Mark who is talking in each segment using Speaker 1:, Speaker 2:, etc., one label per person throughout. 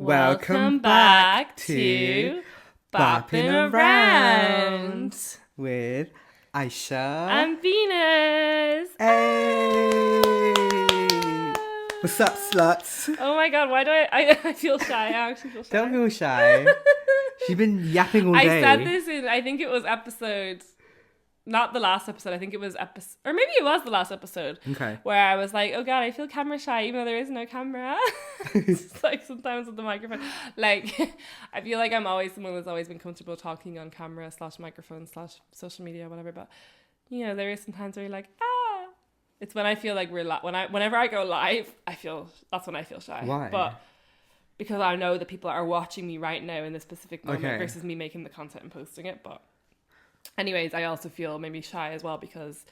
Speaker 1: Welcome back to Boppin Around
Speaker 2: with Ayesha
Speaker 1: and Venus.
Speaker 2: Hey! What's up, sluts?
Speaker 1: Oh my god, why do I feel shy? I actually feel shy.
Speaker 2: Don't feel shy. She's been yapping all day.
Speaker 1: I said this in, I think it was episode, not the last episode, I think it was episode, or maybe it was the last episode.
Speaker 2: Okay.
Speaker 1: Where I was like, oh god, I feel camera shy, even though there is no camera. It's like sometimes with the microphone. Like, I feel like I'm always someone who's always been comfortable talking on camera / microphone / social media, whatever. But, you know, there is sometimes where you're like, ah. It's when I feel like whenever I go live, that's when I feel shy.
Speaker 2: Why?
Speaker 1: But because I know that people are watching me right now in this specific moment versus me making the content and posting it. But anyways, I also feel maybe shy as well because,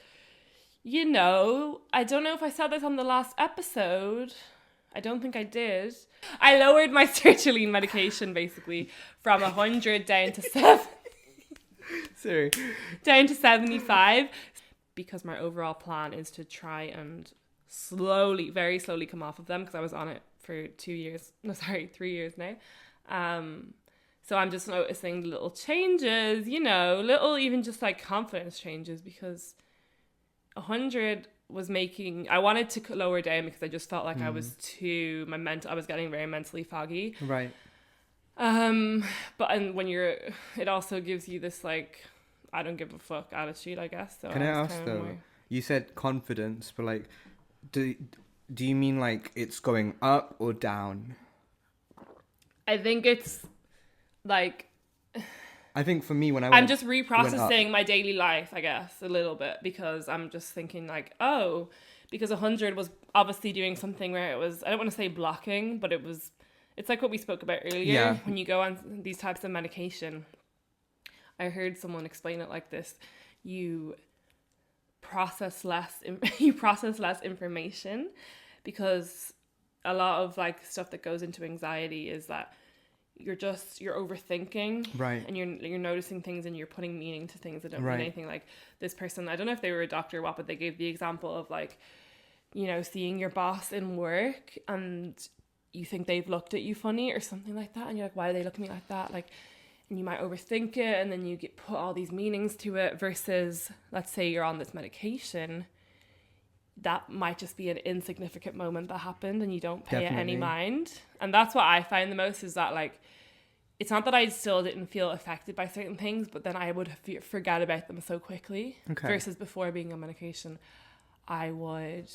Speaker 1: you know, I don't know if I said this on the last episode. I don't think I did. I lowered my sertraline medication basically from 100 down to 7.
Speaker 2: Sorry.
Speaker 1: Down to 75 because my overall plan is to try and very slowly come off of them because I was on it for 3 years now. So I'm just noticing little changes, you know, little even just like confidence changes because 100 was I wanted to lower down because I just felt like I was I was getting very mentally foggy.
Speaker 2: Right.
Speaker 1: But when it also gives you this like, I don't give a fuck attitude, I guess. So
Speaker 2: Can I ask though, you said confidence, but like, do you mean like it's going up or down?
Speaker 1: I think it's like,
Speaker 2: I think for me
Speaker 1: I'm just reprocessing my daily life, I guess, a little bit, because I'm just thinking like, oh, because 100 was obviously doing something where it was, I don't want to say blocking, but it's like what we spoke about earlier.
Speaker 2: Yeah.
Speaker 1: When you go on these types of medication, I heard someone explain it like this: you process less information, because a lot of like stuff that goes into anxiety is that you're overthinking,
Speaker 2: right?
Speaker 1: And you're noticing things and you're putting meaning to things that don't
Speaker 2: right.
Speaker 1: mean anything. Like this person, I don't know if they were a doctor or what, but they gave the example of like, you know, seeing your boss in work and you think they've looked at you funny or something like that, and you're like, why are they looking at me like that? Like, and you might overthink it, and then you put all these meanings to it, versus, let's say you're on this medication, that might just be an insignificant moment that happened and you don't pay it any mind. And that's what I find the most, is that like, it's not that I still didn't feel affected by certain things, but then I would forget about them so quickly. Okay. Versus before being on medication, I would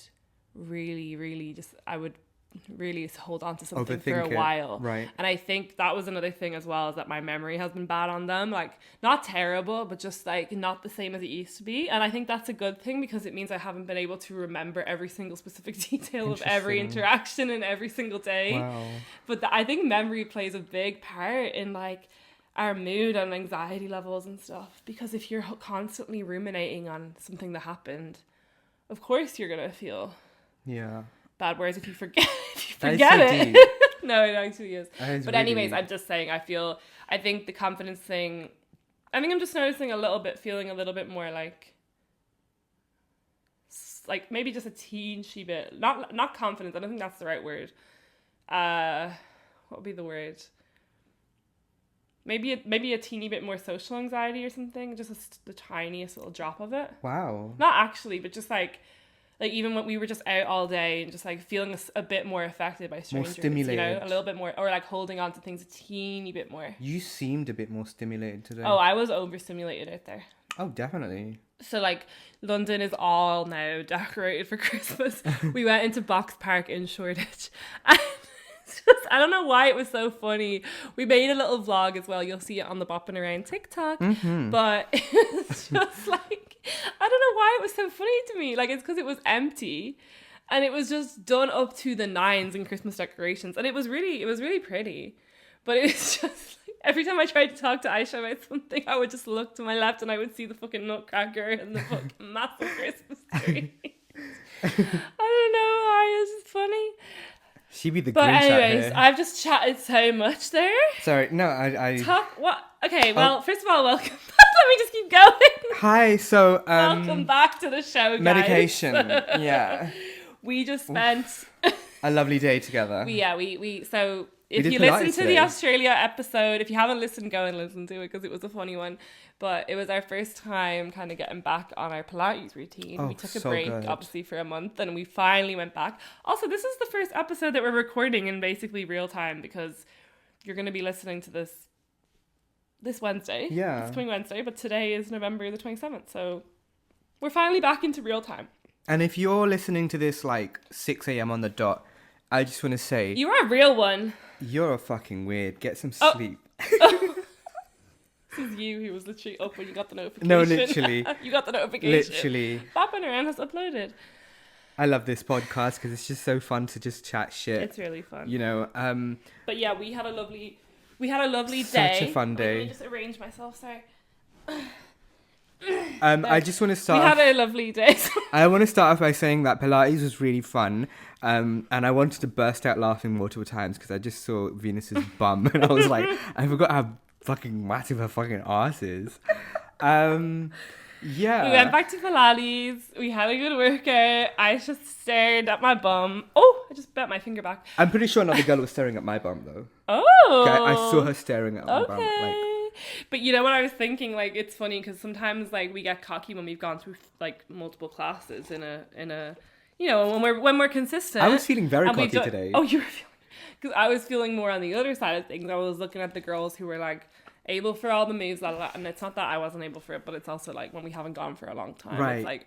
Speaker 1: really hold on to something for a while.
Speaker 2: Right.
Speaker 1: And I think that was another thing as well, is that my memory has been bad on them. Like, not terrible, but just like not the same as it used to be. And I think that's a good thing, because it means I haven't been able to remember every single specific detail of every interaction and every single day.
Speaker 2: Wow.
Speaker 1: But I think memory plays a big part in like our mood and anxiety levels and stuff. Because if you're constantly ruminating on something that happened, of course you're going to feel bad. Whereas if you forget it. No, it actually is. But anyways, I'm just saying, I think the confidence thing, I think I'm just noticing feeling a little bit more like maybe just a teensy bit, not confidence. I don't think that's the right word. What would be the word? Maybe a teeny bit more social anxiety or something. Just the tiniest little drop of it.
Speaker 2: Wow.
Speaker 1: Not actually, but just like even when we were just out all day and just like feeling a bit more affected by strangers,
Speaker 2: more stimulated,
Speaker 1: you know, a little bit more, or like holding on to things a teeny bit more.
Speaker 2: You seemed a bit more stimulated today.
Speaker 1: Oh, I was overstimulated out there.
Speaker 2: Oh, definitely.
Speaker 1: So like London is all now decorated for Christmas. We went into Box Park in Shoreditch, and I don't know why it was so funny. We made a little vlog as well. You'll see it on the Boppin Around TikTok. Mm-hmm. But it's just like, I don't know why it was so funny to me. Like, it's because it was empty and it was just done up to the nines in Christmas decorations. And it was really pretty. But it was just like, every time I tried to talk to Ayesha about something, I would just look to my left and I would see the fucking nutcracker and the fucking massive Christmas tree. I don't know why, it's just funny.
Speaker 2: She be the
Speaker 1: But
Speaker 2: Grinch
Speaker 1: anyways,
Speaker 2: here.
Speaker 1: I've just chatted so much there.
Speaker 2: Sorry, no, I...
Speaker 1: Talk, what? Okay, well, first of all, welcome. Let me just keep going.
Speaker 2: Hi, so...
Speaker 1: welcome back to the show, guys.
Speaker 2: Medication, yeah.
Speaker 1: We just spent...
Speaker 2: a lovely day together.
Speaker 1: So if
Speaker 2: did
Speaker 1: you
Speaker 2: Pilates
Speaker 1: listen to
Speaker 2: today.
Speaker 1: the Australia episode, if you haven't listened, go and listen to it because it was a funny one. But it was our first time kind of getting back on our Pilates routine.
Speaker 2: Oh,
Speaker 1: We took a
Speaker 2: so
Speaker 1: break,
Speaker 2: good.
Speaker 1: obviously, for a month, and we finally went back. Also, this is the first episode that we're recording in basically real time because you're going to be listening to this Wednesday.
Speaker 2: Yeah.
Speaker 1: It's coming Wednesday, but today is November the 27th. So we're finally back into real time.
Speaker 2: And if you're listening to this like 6 a.m. on the dot, I just want to say...
Speaker 1: You are a real one.
Speaker 2: You're a fucking weird. Get some
Speaker 1: Oh.
Speaker 2: sleep.
Speaker 1: This is you who was literally up when you got the notification.
Speaker 2: No, literally.
Speaker 1: You got the notification.
Speaker 2: Literally.
Speaker 1: Boppin has uploaded.
Speaker 2: I love this podcast because it's just so fun to just chat shit.
Speaker 1: It's really fun.
Speaker 2: You know,
Speaker 1: But yeah, we had a lovely day.
Speaker 2: Such a fun day.
Speaker 1: Let me just arrange myself, sorry.
Speaker 2: I just want to start.
Speaker 1: We had a lovely day.
Speaker 2: I want to start off by saying that Pilates was really fun, and I wanted to burst out laughing multiple times because I just saw Venus's bum, and I was like, I forgot how fucking massive her fucking ass is. Yeah.
Speaker 1: We went back to Pilates. We had a good workout. I just stared at my bum. Oh, I just bent my finger back.
Speaker 2: I'm pretty sure another girl was staring at my bum though.
Speaker 1: Oh.
Speaker 2: Okay, I saw her staring at my bum. Like,
Speaker 1: But you know what I was thinking? Like, it's funny because sometimes like we get cocky when we've gone through like multiple classes in a you know when we're consistent.
Speaker 2: I was feeling very
Speaker 1: and
Speaker 2: cocky today.
Speaker 1: Oh, you were feeling because I was feeling more on the other side of things. I was looking at the girls who were like able for all the moves, and it's not that I wasn't able for it, but it's also like when we haven't gone for a long time,
Speaker 2: Right.
Speaker 1: it's like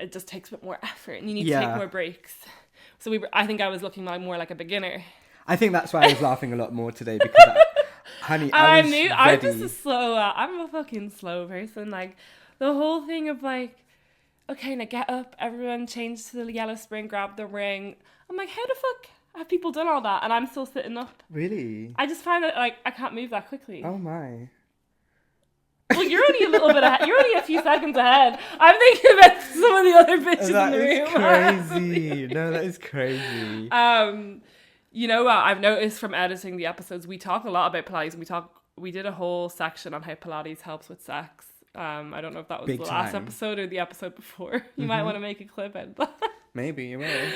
Speaker 1: it just takes a bit more effort, and you need to take more breaks. So I think I was looking like more like a beginner.
Speaker 2: I think that's why I was laughing a lot more today because, honey, I was ready.
Speaker 1: I'm just a slow. I'm a fucking slow person. Like the whole thing of like, okay, now get up, everyone change to the yellow spring, grab the ring. I'm like, how the fuck have people done all that? And I'm still sitting up.
Speaker 2: Really?
Speaker 1: I just find that like I can't move that quickly.
Speaker 2: Oh my.
Speaker 1: Well, you're only a little bit ahead. You're only a few seconds ahead. I'm thinking about some of the other bitches in the room.
Speaker 2: That is crazy. No, that is crazy.
Speaker 1: You know what I've noticed from editing the episodes, we talk a lot about Pilates, and we did a whole section on how Pilates helps with sex. I don't know if that was
Speaker 2: Big
Speaker 1: the last
Speaker 2: time.
Speaker 1: episode or the episode before. You might want to make a clip out of that.
Speaker 2: Maybe you will.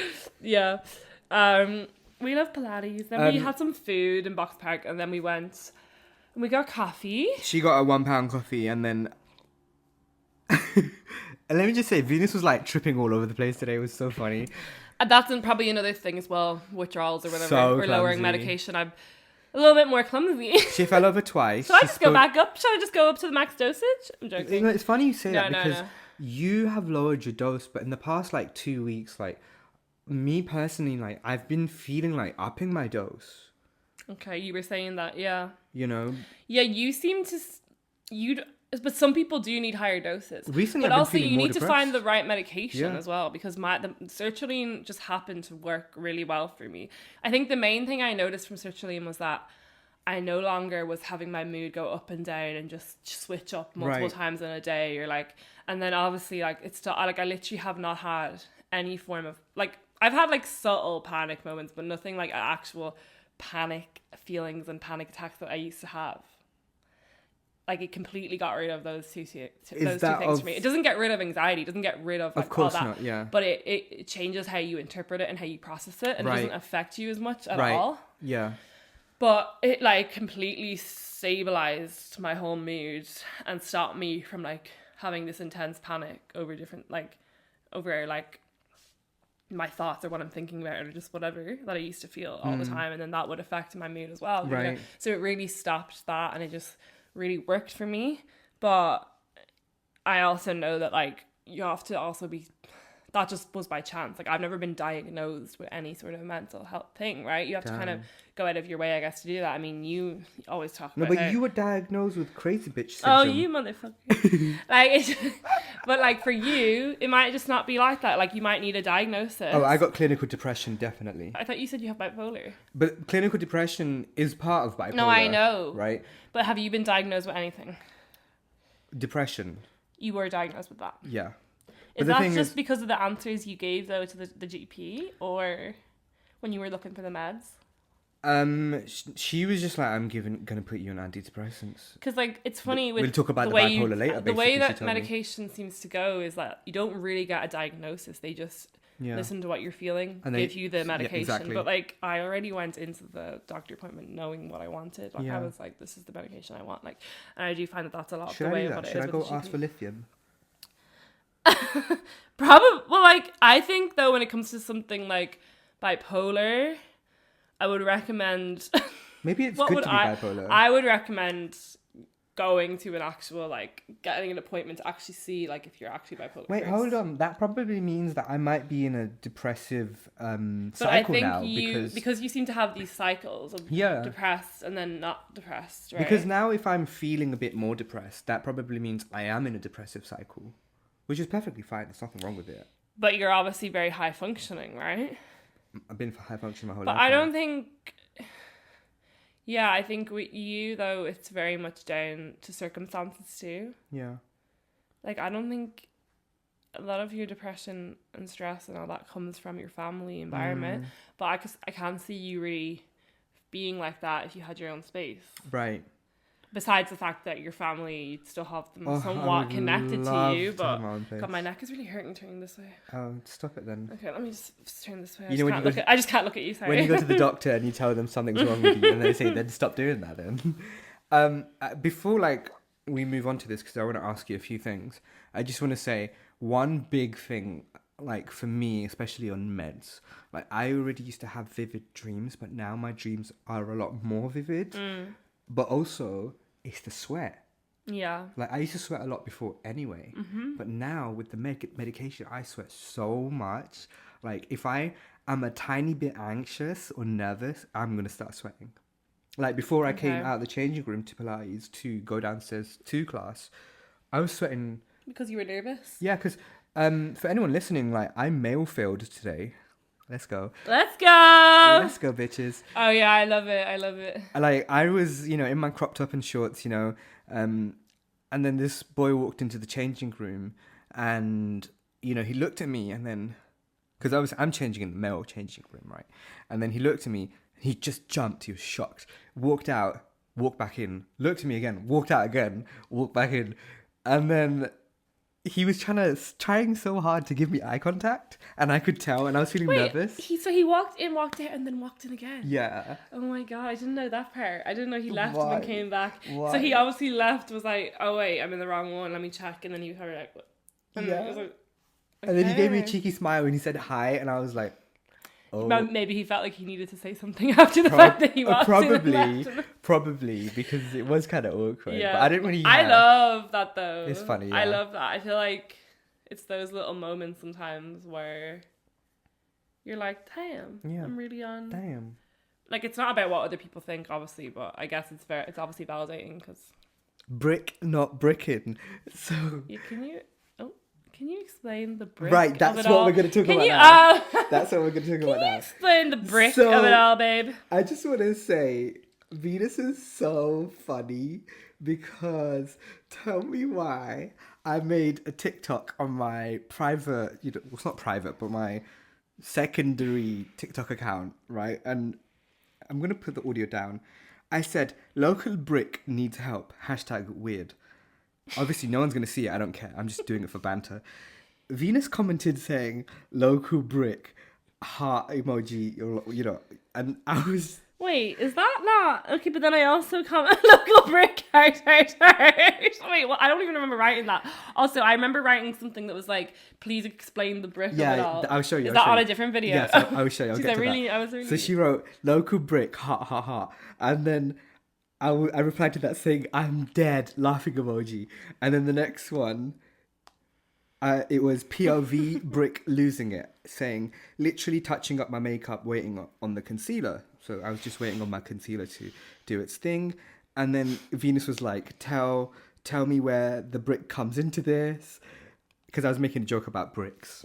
Speaker 1: Yeah. We love Pilates. Then we had some food in Box Park, and then we went and we got coffee.
Speaker 2: She got a £1 coffee, and then and let me just say, Venus was like tripping all over the place today. It was so funny.
Speaker 1: And that's probably another thing as well, withdrawals or whatever,
Speaker 2: So
Speaker 1: or lowering
Speaker 2: clumsy.
Speaker 1: medication. I'm a little bit more clumsy.
Speaker 2: She fell over twice.
Speaker 1: Should I just go back up? Should I just go up to the max dosage? I'm joking.
Speaker 2: You know, it's funny you say that
Speaker 1: No,
Speaker 2: because
Speaker 1: no.
Speaker 2: you have lowered your dose, but in the past like 2 weeks, like me personally, like I've been feeling like upping my dose.
Speaker 1: Okay, you were saying that, yeah.
Speaker 2: You know,
Speaker 1: Yeah, you seem to... But some people do need higher doses.
Speaker 2: Recently,
Speaker 1: but
Speaker 2: I've been
Speaker 1: also
Speaker 2: feeling
Speaker 1: you
Speaker 2: more
Speaker 1: need to
Speaker 2: depressed.
Speaker 1: find the right medication
Speaker 2: Yeah.
Speaker 1: as well, because the sertraline just happened to work really well for me. I think the main thing I noticed from sertraline was that I no longer was having my mood go up and down and just switch up multiple
Speaker 2: Right.
Speaker 1: times in a day, or like, and then obviously like it's still like I literally have not had any form of like I've had like subtle panic moments, but nothing like actual panic feelings and panic attacks that I used to have. Like it completely got rid of those two things for me. It doesn't get rid of anxiety. It doesn't get rid of like
Speaker 2: of course
Speaker 1: all that.
Speaker 2: not. Yeah.
Speaker 1: But it changes how you interpret it and how you process it, and it doesn't affect you as much at all.
Speaker 2: Yeah.
Speaker 1: But it like completely stabilized my whole mood and stopped me from like having this intense panic over different over my thoughts or what I'm thinking about or just whatever that I used to feel all the time, and then that would affect my mood as well.
Speaker 2: Right.
Speaker 1: You know? So it really stopped that, and it just really worked for me. But I also know that like you have to also be, that just was by chance. Like I've never been diagnosed with any sort of mental health thing, right? You have to kind of go out of your way, I guess, to do that. I mean, you always talk about
Speaker 2: No, but
Speaker 1: how,
Speaker 2: you were diagnosed with crazy bitch syndrome.
Speaker 1: oh, you motherfucker. Like, but like for you, it might just not be like that. Like you might need a diagnosis.
Speaker 2: Oh, I got clinical depression, definitely.
Speaker 1: I thought you said you have bipolar.
Speaker 2: But clinical depression is part of bipolar.
Speaker 1: No, I know.
Speaker 2: Right?
Speaker 1: But have you been diagnosed with anything?
Speaker 2: Depression.
Speaker 1: You were diagnosed with that.
Speaker 2: Yeah.
Speaker 1: Is
Speaker 2: the
Speaker 1: that
Speaker 2: thing
Speaker 1: just
Speaker 2: is-
Speaker 1: because of the answers you gave though to the GP, or when you were looking for the meds?
Speaker 2: She was just like, I'm gonna put you on antidepressants.
Speaker 1: Because like it's funny with
Speaker 2: We'll talk about
Speaker 1: the
Speaker 2: the
Speaker 1: way
Speaker 2: bipolar later,
Speaker 1: the way
Speaker 2: basically, she
Speaker 1: that
Speaker 2: told me.
Speaker 1: medication seems to go is that you don't really get a diagnosis. They just listen to what you're feeling,
Speaker 2: and
Speaker 1: give you the medication.
Speaker 2: exactly.
Speaker 1: But like, I already went into the doctor appointment knowing what I wanted. Like,
Speaker 2: Yeah.
Speaker 1: I was like, this is the medication I want. Like, and I do find that that's a lot
Speaker 2: Should
Speaker 1: of the
Speaker 2: I
Speaker 1: way
Speaker 2: do
Speaker 1: of what
Speaker 2: that?
Speaker 1: it
Speaker 2: Should
Speaker 1: is
Speaker 2: I
Speaker 1: with
Speaker 2: go
Speaker 1: the
Speaker 2: ask
Speaker 1: GP.
Speaker 2: for lithium?
Speaker 1: Probably. Well, like, I think though, when it comes to something like bipolar, I would recommend.
Speaker 2: Maybe it's
Speaker 1: What
Speaker 2: good
Speaker 1: would
Speaker 2: to be bipolar.
Speaker 1: I would recommend going to an actual, like, getting an appointment to actually see, like, if you're actually bipolar.
Speaker 2: Wait,
Speaker 1: first.
Speaker 2: hold on. That probably means that I might be in a depressive
Speaker 1: But
Speaker 2: cycle
Speaker 1: I think
Speaker 2: now
Speaker 1: because you seem to have these cycles of depressed and then not depressed, right?
Speaker 2: Because now if I'm feeling a bit more depressed, that probably means I am in a depressive cycle, which is perfectly fine. There's nothing wrong with it.
Speaker 1: But you're obviously very high functioning, right?
Speaker 2: I've been high functioning my whole
Speaker 1: But
Speaker 2: life.
Speaker 1: I don't think. Yeah, I think with you though, it's very much down to circumstances too.
Speaker 2: Yeah.
Speaker 1: Like, I don't think a lot of your depression and stress and all that comes from your family environment. But I can see you really being like that if you had your own space.
Speaker 2: Right.
Speaker 1: Besides the fact that your family, you'd still have them
Speaker 2: I
Speaker 1: somewhat
Speaker 2: would
Speaker 1: connected to
Speaker 2: love
Speaker 1: you.
Speaker 2: to
Speaker 1: But
Speaker 2: have my own place.
Speaker 1: God, my neck is really hurting turning this way.
Speaker 2: Oh, stop it then.
Speaker 1: Okay, let me just turn this way.
Speaker 2: You know when you go
Speaker 1: I just can't look at you, sorry.
Speaker 2: When you go to the doctor and you tell them something's wrong with you, and they say, then stop doing that then. Before, like, we move on to this, because I want to ask you a few things, I just want to say one big thing, like, for me, especially on meds, like, I already used to have vivid dreams, but now my dreams are a lot more vivid. But also, it's the sweat.
Speaker 1: Yeah.
Speaker 2: Like, I used to sweat a lot before anyway. But now, with the medication, I sweat so much. Like, if I am a tiny bit anxious or nervous, I'm going to start sweating. Like, before I came out of the changing room to Pilates to go downstairs to class, I was sweating.
Speaker 1: Because you were nervous?
Speaker 2: Yeah, because for anyone listening, like, I mail failed today. Let's go.
Speaker 1: Let's go!
Speaker 2: Let's go, bitches.
Speaker 1: Oh, yeah, I love it. I love it.
Speaker 2: Like, I was, in my crop top and shorts, and then this boy walked into the changing room and, he looked at me and then, because I'm changing in the male changing room, right? And then he looked at me, he just jumped, he was shocked, walked out, walked back in, looked at me again, walked out again, walked back in, and then he was trying so hard to give me eye contact, and I could tell, and I was feeling nervous.
Speaker 1: So he walked in, walked out, and then walked in again.
Speaker 2: Yeah.
Speaker 1: Oh my God, I didn't know that part. I didn't know he left and then came back.
Speaker 2: Why?
Speaker 1: So he obviously left, was like, oh wait, I'm in the wrong one, let me check. And then he was probably like, what? And then I was like, okay.
Speaker 2: And then he gave me a cheeky smile and he said hi, and I was like, oh.
Speaker 1: Maybe he felt like he needed to say something after the fact that he walked in.
Speaker 2: Probably, because it was kind of awkward.
Speaker 1: Yeah.
Speaker 2: But I didn't really.
Speaker 1: I love that though.
Speaker 2: It's funny. Yeah.
Speaker 1: I love that. I feel like it's those little moments sometimes where you're like, damn, I'm really on.
Speaker 2: Damn.
Speaker 1: Like, it's not about what other people think, obviously, but I guess it's obviously validating because.
Speaker 2: Brick, not bricking. So.
Speaker 1: Yeah, can you explain the brick?
Speaker 2: Right, that's
Speaker 1: of it
Speaker 2: what
Speaker 1: all?
Speaker 2: we're going to talk
Speaker 1: Can
Speaker 2: about
Speaker 1: you,
Speaker 2: now. That's what we're going to talk about
Speaker 1: Can you
Speaker 2: now.
Speaker 1: explain the brick of it all, babe?
Speaker 2: I just want to say, Venus is so funny because tell me why I made a TikTok on my private, well, it's not private, but my secondary TikTok account, right? And I'm going to put the audio down. I said, local brick needs help, #weird. Obviously, no one's going to see it. I don't care. I'm just doing it for banter. Venus commented saying, local brick, heart emoji, and I was...
Speaker 1: Wait, is that not... Okay, but then I also comment, local brick, heart. Wait, well, I don't even remember writing that. Also, I remember writing something that was like, please explain the brick of it all.
Speaker 2: I'll show you.
Speaker 1: Is that on a different video?
Speaker 2: Yes, I will show you. I'll get to that.
Speaker 1: I was really...
Speaker 2: So she wrote, local brick, heart. And then... I replied to that saying, I'm dead, laughing emoji. And then the next one, it was POV brick losing it, saying, literally touching up my makeup, waiting on the concealer. So I was just waiting on my concealer to do its thing. And then Venus was like, tell me where the brick comes into this. Because I was making a joke about bricks.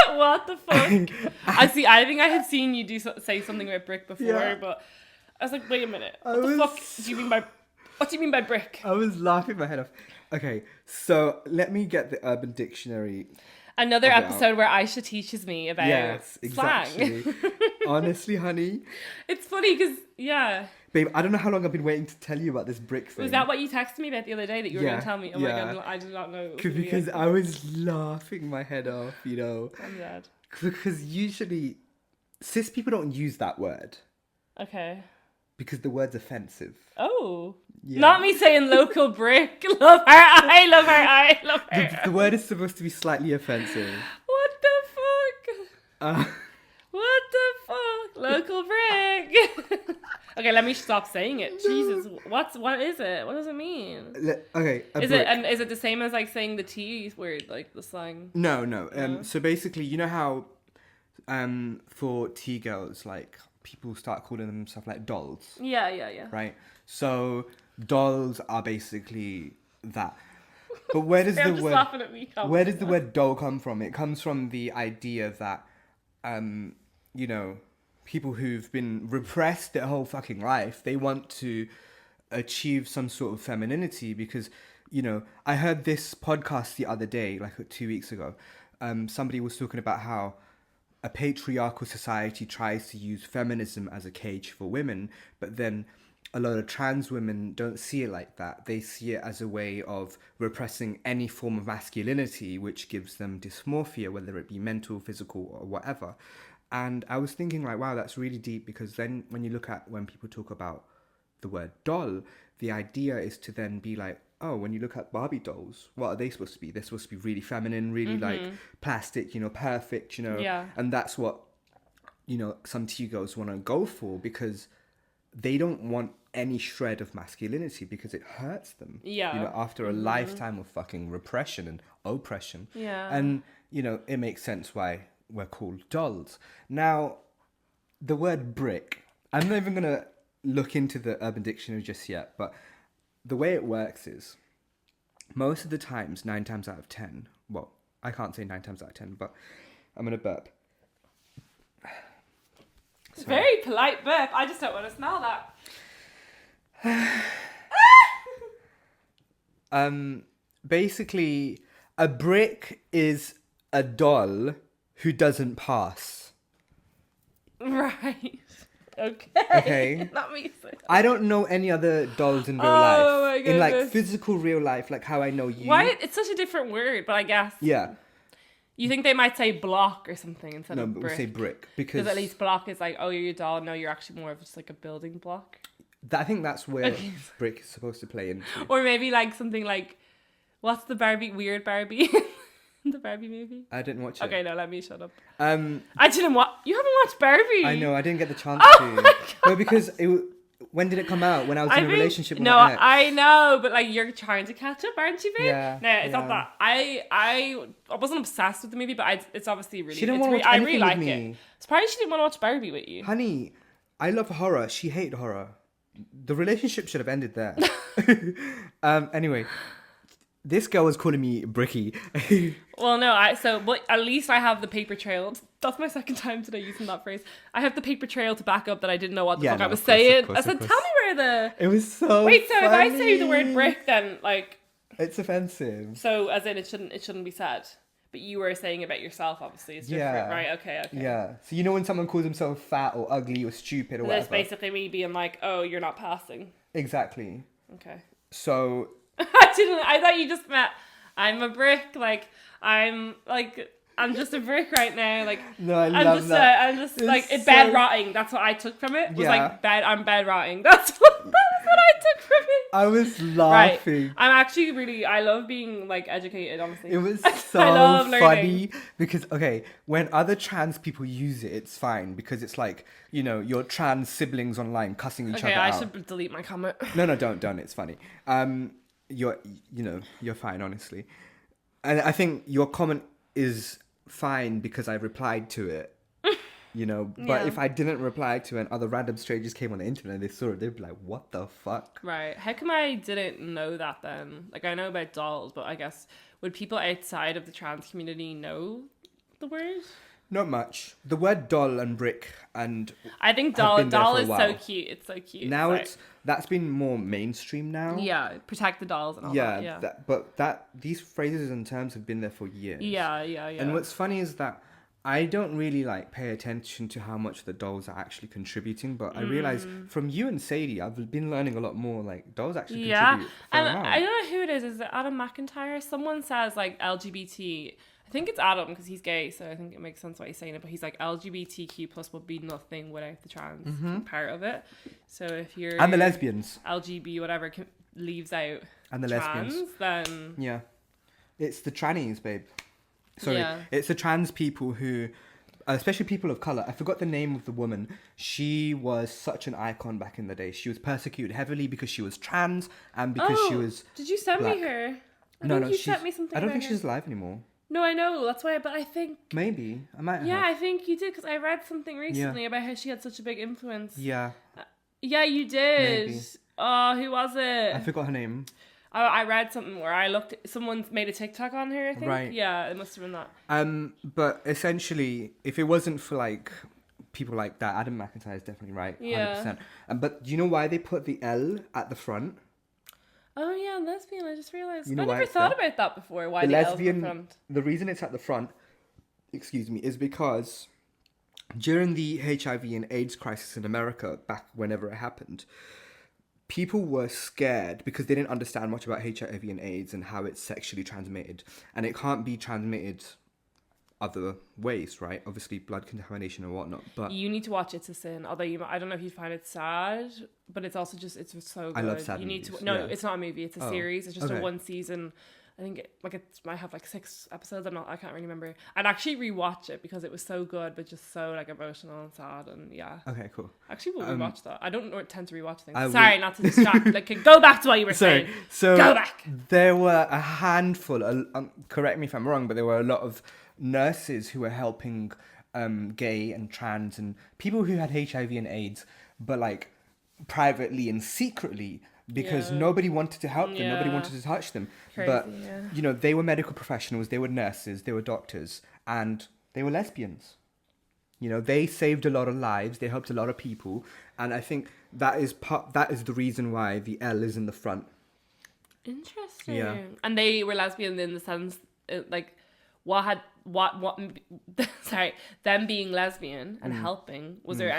Speaker 1: What the fuck? I think I had seen you say something about brick before, but... I was like, wait a minute. What the fuck do you mean by brick?
Speaker 2: I was laughing my head off. Okay, so let me get the Urban Dictionary.
Speaker 1: Another episode where Ayesha teaches me about
Speaker 2: yes,
Speaker 1: slang.
Speaker 2: Exactly. Honestly, honey.
Speaker 1: It's funny because, yeah.
Speaker 2: Babe, I don't know how long I've been waiting to tell you about this brick thing.
Speaker 1: Was that what you texted me about the other day that you were going to tell me? Oh my God, I did not know.
Speaker 2: Because I was laughing my head off,
Speaker 1: I'm dead.
Speaker 2: Because usually cis people don't use that word
Speaker 1: Okay.
Speaker 2: because the word's offensive.
Speaker 1: Oh.
Speaker 2: Yeah.
Speaker 1: Not me saying local brick. Love her eye, love her eye, love her.
Speaker 2: The word is supposed to be slightly offensive.
Speaker 1: What the fuck?
Speaker 2: Uh,
Speaker 1: What the fuck? Local brick. Okay, let me stop saying it. Jesus, what is it? What does it mean?
Speaker 2: okay.
Speaker 1: Is it the same as like saying the T word, like the slang?
Speaker 2: No. So basically, you know how for T girls, like people start calling themselves like dolls.
Speaker 1: Yeah.
Speaker 2: Right. So dolls are basically that. But where does
Speaker 1: I'm
Speaker 2: the
Speaker 1: just
Speaker 2: word
Speaker 1: laughing at me.
Speaker 2: where does the word doll come from? It comes from the idea that you know, people who've been repressed their whole fucking life, they want to achieve some sort of femininity because, you know, I heard this podcast the other day, like 2 weeks ago. Somebody was talking about how a patriarchal society tries to use feminism as a cage for women, but then a lot of trans women don't see it like that. They see it as a way of repressing any form of masculinity, which gives them dysmorphia, whether it be mental, physical, or whatever. And I was thinking, like, wow, that's really deep, because then when you look at when people talk about the word doll, the idea is to then be like, oh, when you look at Barbie dolls, what are they supposed to be? They're supposed to be really feminine, really like plastic, you know, perfect, you know.
Speaker 1: Yeah.
Speaker 2: And that's what, you know, some T-girls want to go for, because they don't want any shred of masculinity because it hurts them.
Speaker 1: Yeah.
Speaker 2: You know, after a lifetime of fucking repression and oppression.
Speaker 1: Yeah.
Speaker 2: And, you know, it makes sense why we're called dolls. Now, the word brick, I'm not even going to look into the Urban Dictionary just yet, but the way it works is most of the times, 9 times out of 10, well, I can't say 9 times out of 10, but I'm going to burp. Sorry.
Speaker 1: Very polite burp. I just don't want to smell that.
Speaker 2: Basically, a brick is a doll who doesn't pass.
Speaker 1: Right. Okay.
Speaker 2: Okay.
Speaker 1: That makes sense.
Speaker 2: I don't know any other dolls in real
Speaker 1: Oh
Speaker 2: life.
Speaker 1: my
Speaker 2: In like
Speaker 1: goodness.
Speaker 2: physical real life, like how I know you.
Speaker 1: Why? It's such a different word, but I guess.
Speaker 2: Yeah.
Speaker 1: You think they might say block or something instead
Speaker 2: No,
Speaker 1: of
Speaker 2: but
Speaker 1: brick?
Speaker 2: we say brick because
Speaker 1: Because at least block is like, oh, you're a doll. No, you're actually more of just like a building block.
Speaker 2: I think that's where
Speaker 1: Okay.
Speaker 2: brick is supposed to play into.
Speaker 1: Or maybe like something like, what's the Weird Barbie? The Barbie movie?
Speaker 2: I didn't watch it.
Speaker 1: Okay, no, let me shut up.
Speaker 2: Um,
Speaker 1: I didn't watch. You haven't watched Barbie?
Speaker 2: I know I didn't get the chance
Speaker 1: Oh
Speaker 2: to.
Speaker 1: my God.
Speaker 2: No, because when did it come out? When I was in a relationship with
Speaker 1: no,
Speaker 2: my ex.
Speaker 1: I know, but like you're trying to catch up, aren't you, babe?
Speaker 2: Yeah,
Speaker 1: No, it's not
Speaker 2: yeah.
Speaker 1: that. I wasn't obsessed with the movie, but it's obviously really.
Speaker 2: She didn't
Speaker 1: it's
Speaker 2: wanna
Speaker 1: re-
Speaker 2: watch
Speaker 1: I really
Speaker 2: anything
Speaker 1: like
Speaker 2: with
Speaker 1: it.
Speaker 2: me.
Speaker 1: Surprised she didn't want to watch Barbie with you.
Speaker 2: Honey, I love horror. She hated horror. The relationship should have ended there. Anyway, this girl was calling me Bricky.
Speaker 1: Well, no, but at least I have the paper trail. That's my second time today using that phrase. I have the paper trail to back up that I didn't know what the fuck I was saying. I said, tell me where the.
Speaker 2: It was so.
Speaker 1: Wait, so if I
Speaker 2: funny.
Speaker 1: say the word brick, then like.
Speaker 2: It's offensive.
Speaker 1: So as in it shouldn't be said. But you were saying about yourself, obviously. It's different,
Speaker 2: Yeah.
Speaker 1: right? Okay.
Speaker 2: Yeah. So you know when someone calls themselves fat or ugly or stupid or
Speaker 1: And that's
Speaker 2: whatever.
Speaker 1: basically me being like, oh, you're not passing.
Speaker 2: Exactly.
Speaker 1: Okay.
Speaker 2: So
Speaker 1: I thought you just meant I'm a brick. I'm just a brick right now. Like,
Speaker 2: no, I
Speaker 1: I'm
Speaker 2: love
Speaker 1: just,
Speaker 2: that.
Speaker 1: I'm just
Speaker 2: It's
Speaker 1: like it's
Speaker 2: so-
Speaker 1: bed rotting. That's what I took from it. Was
Speaker 2: Yeah.
Speaker 1: like I'm bed rotting. That's what I took from it.
Speaker 2: I was
Speaker 1: Right.
Speaker 2: laughing.
Speaker 1: I'm actually really. I love being like educated. Honestly,
Speaker 2: It was
Speaker 1: I
Speaker 2: so
Speaker 1: love learning.
Speaker 2: funny because, okay, when other trans people use it, it's fine because it's like, you know, your trans siblings online cussing each
Speaker 1: Okay,
Speaker 2: other
Speaker 1: I
Speaker 2: out.
Speaker 1: should delete my comment.
Speaker 2: No, don't. It's funny. You're fine, honestly. And I think your comment is fine because I replied to it. You know, but
Speaker 1: Yeah.
Speaker 2: if I didn't reply to it and other random strangers came on the internet and they saw it, they'd be like, what the fuck?
Speaker 1: Right. How come I didn't know that then? Like, I know about dolls, but I guess would people outside of the trans community know the word?
Speaker 2: Not much. The word doll and brick and
Speaker 1: I think
Speaker 2: have been there
Speaker 1: doll
Speaker 2: for a
Speaker 1: is so
Speaker 2: while.
Speaker 1: cute. It's so cute.
Speaker 2: now
Speaker 1: like,
Speaker 2: that's been more mainstream now.
Speaker 1: yeah, protect the dolls and all
Speaker 2: Yeah,
Speaker 1: that. Yeah.
Speaker 2: these phrases and terms have been there for years.
Speaker 1: Yeah.
Speaker 2: And what's funny is that I don't really like pay attention to how much the dolls are actually contributing, but I realize from you and Sadie, I've been learning a lot more. Like dolls actually
Speaker 1: Yeah,
Speaker 2: contribute. a fair
Speaker 1: and
Speaker 2: amount.
Speaker 1: I don't know who it is. Is it Adam McIntyre? Someone says like LGBT. I think it's Adam because he's gay, so I think it makes sense why he's saying it. But he's like LGBTQ plus would be nothing without the trans part of it. So if you're
Speaker 2: And the lesbians.
Speaker 1: LGB whatever leaves out
Speaker 2: And the
Speaker 1: trans,
Speaker 2: lesbians.
Speaker 1: then
Speaker 2: Yeah. It's the trannies, babe. Sorry.
Speaker 1: Yeah.
Speaker 2: It's the trans people who, especially people of colour. I forgot the name of the woman. She was such an icon back in the day. She was persecuted heavily because she was trans and because she was
Speaker 1: Did you send
Speaker 2: black.
Speaker 1: me her?
Speaker 2: No,
Speaker 1: you sent me something.
Speaker 2: I don't
Speaker 1: about
Speaker 2: think
Speaker 1: her.
Speaker 2: she's alive anymore.
Speaker 1: No, I know. That's why. But I think.
Speaker 2: Maybe. I might have.
Speaker 1: Yeah, I think you did because I read something recently about how she had such a big influence.
Speaker 2: Yeah.
Speaker 1: Yeah, you did.
Speaker 2: Maybe.
Speaker 1: Oh, who was it?
Speaker 2: I forgot her name.
Speaker 1: I read something where I looked. Someone made a TikTok on her. I think.
Speaker 2: Right.
Speaker 1: Yeah, it must have been that.
Speaker 2: But essentially, if it wasn't for like people like that, Adam McIntyre is definitely right.
Speaker 1: Yeah.
Speaker 2: 100%. But do you know why they put the L at the front?
Speaker 1: Oh yeah, lesbian. I just realized.
Speaker 2: You know
Speaker 1: I
Speaker 2: why
Speaker 1: never
Speaker 2: it's
Speaker 1: thought
Speaker 2: there?
Speaker 1: about that before. Why
Speaker 2: The
Speaker 1: the L's
Speaker 2: lesbian.
Speaker 1: in the front?
Speaker 2: The reason it's at the front, is because during the HIV and AIDS crisis in America, back whenever it happened, people were scared because they didn't understand much about HIV and AIDS and how it's sexually transmitted, and it can't be transmitted other ways, right? Obviously, blood contamination and whatnot. But
Speaker 1: You need to watch It's a Sin. Although I don't know if you find it sad, but it's also just it's so good.
Speaker 2: I love sad
Speaker 1: You need
Speaker 2: movies,
Speaker 1: to. No,
Speaker 2: yeah.
Speaker 1: it's not a movie. It's a
Speaker 2: Oh,
Speaker 1: series. It's just
Speaker 2: okay.
Speaker 1: a one season. I think it might have like 6 episodes. I can't really remember. I'd actually rewatch it because it was so good, but just so like emotional and sad and yeah.
Speaker 2: okay, cool.
Speaker 1: Actually, we'll rewatch that. I don't tend to rewatch things.
Speaker 2: I
Speaker 1: Sorry,
Speaker 2: will-
Speaker 1: not to distract. Like, go back to what you were saying.
Speaker 2: So
Speaker 1: Go back.
Speaker 2: There were a handful. Correct me if I'm wrong, but there were a lot of nurses who were helping gay and trans and people who had HIV and AIDS, but like privately and secretly because
Speaker 1: Yeah.
Speaker 2: nobody wanted to help them. Nobody
Speaker 1: Yeah.
Speaker 2: wanted to touch them.
Speaker 1: Crazy,
Speaker 2: But
Speaker 1: yeah.
Speaker 2: you know, they were medical professionals. They were nurses. They were doctors, and they were lesbians. You know, they saved a lot of lives. They helped a lot of people, and I think that is the reason why the L is in the front.
Speaker 1: Interesting.
Speaker 2: Yeah.
Speaker 1: And they were lesbian in the sense, like, what sorry, them being lesbian and helping, was there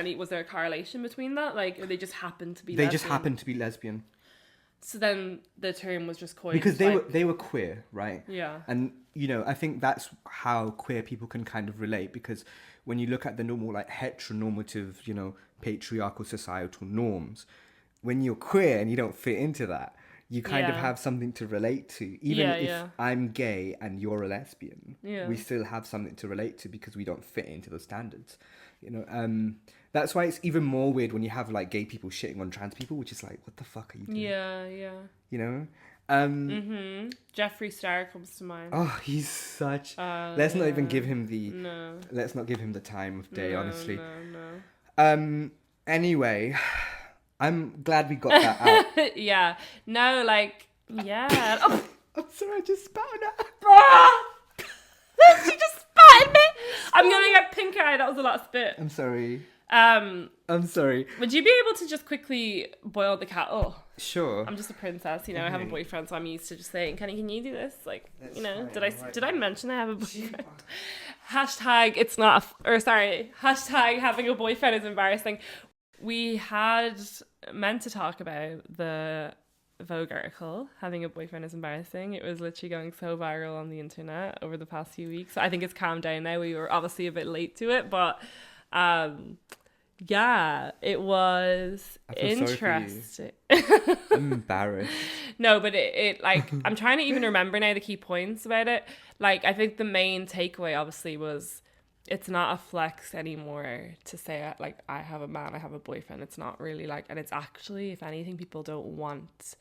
Speaker 1: a correlation between that? Like, or they just happened to be
Speaker 2: They
Speaker 1: lesbian?
Speaker 2: just happened to be lesbian
Speaker 1: So then the term was just coined.
Speaker 2: because
Speaker 1: like,
Speaker 2: they were queer, right?
Speaker 1: Yeah.
Speaker 2: And you know, I think that's how queer people can kind of relate, because when you look at the normal, like, heteronormative, you know, patriarchal societal norms, when you're queer and you don't fit into that, you kind of
Speaker 1: Yeah.
Speaker 2: have something to relate to. Even
Speaker 1: Yeah,
Speaker 2: if
Speaker 1: yeah.
Speaker 2: I'm gay and you're a lesbian,
Speaker 1: Yeah.
Speaker 2: we still have something to relate to because we don't fit into the standards. You know, that's why it's even more weird when you have like gay people shitting on trans people, which is like, what the fuck are you doing?
Speaker 1: Yeah.
Speaker 2: You know?
Speaker 1: Jeffree Star comes to mind.
Speaker 2: Oh, he's such. Let's not even give him the.
Speaker 1: No.
Speaker 2: Let's not give him the time of day, honestly.
Speaker 1: No.
Speaker 2: Anyway, I'm glad we got that out.
Speaker 1: Yeah. No, like, yeah. Oh,
Speaker 2: I'm sorry, I just spat on that.
Speaker 1: she just spat in me. I'm gonna get pink eye. That was a lot of spit.
Speaker 2: I'm sorry.
Speaker 1: Um,
Speaker 2: I'm sorry.
Speaker 1: would you be able to just quickly boil the kettle?
Speaker 2: Sure.
Speaker 1: I'm just a princess, you know. I have a
Speaker 2: Okay.
Speaker 1: boyfriend, so I'm used to just saying, "Can you do this?" Like,
Speaker 2: That's
Speaker 1: you know,
Speaker 2: fine,
Speaker 1: did I mention I have a
Speaker 2: Gee,
Speaker 1: boyfriend? Hashtag it's not, hashtag having a boyfriend is embarrassing. We had meant to talk about the Vogue article, having a boyfriend is embarrassing. It was literally going so viral on the internet over the past few weeks. I think it's calmed down now. We were obviously a bit late to it, but yeah, it was
Speaker 2: I feel sorry for you.
Speaker 1: interesting.
Speaker 2: I'm embarrassed.
Speaker 1: No, but it like, I'm trying to even remember now the key points about it. Like, I think the main takeaway obviously was it's not a flex anymore to say, like, I have a man, I have a boyfriend. It's not really like, and it's actually, if anything, people don't want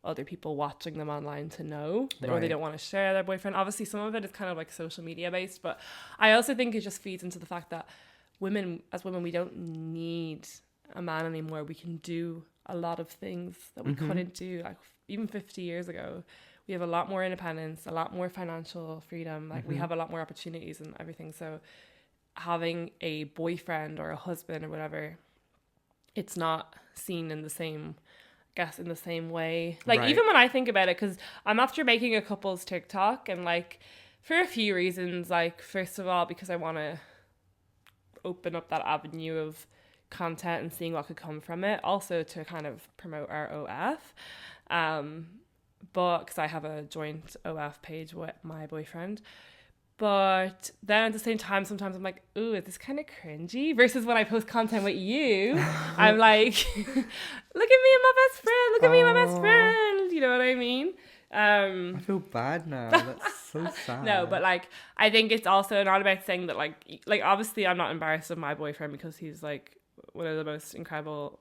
Speaker 1: other people watching them online to know, or they
Speaker 2: Right.
Speaker 1: don't want to share their boyfriend. Obviously, some of it is kind of like social media based, but I also think it just feeds into the fact that as women, we don't need a man anymore. We can do a lot of things that we couldn't do, like, even 50 years ago. We have a lot more independence, a lot more financial freedom. Like, we have a lot more opportunities and everything. So having a boyfriend or a husband or whatever, it's not seen in the same, in the same way. Like,
Speaker 2: Right.
Speaker 1: even when I think about it, because I'm after making a couple's TikTok, and like, for a few reasons, like, first of all, because I want to open up that avenue of content and seeing what could come from it. Also to kind of promote our OF. But because I have a joint OF page with my boyfriend. But then at the same time, sometimes I'm like, ooh, is this kind of cringy? Versus when I post content with you, I'm like, look at me and my best friend. Look at me and my best friend. You know what I mean?
Speaker 2: I feel bad now. That's so sad.
Speaker 1: No, but like, I think it's also not about saying that like obviously I'm not embarrassed of my boyfriend because he's like one of the most incredible,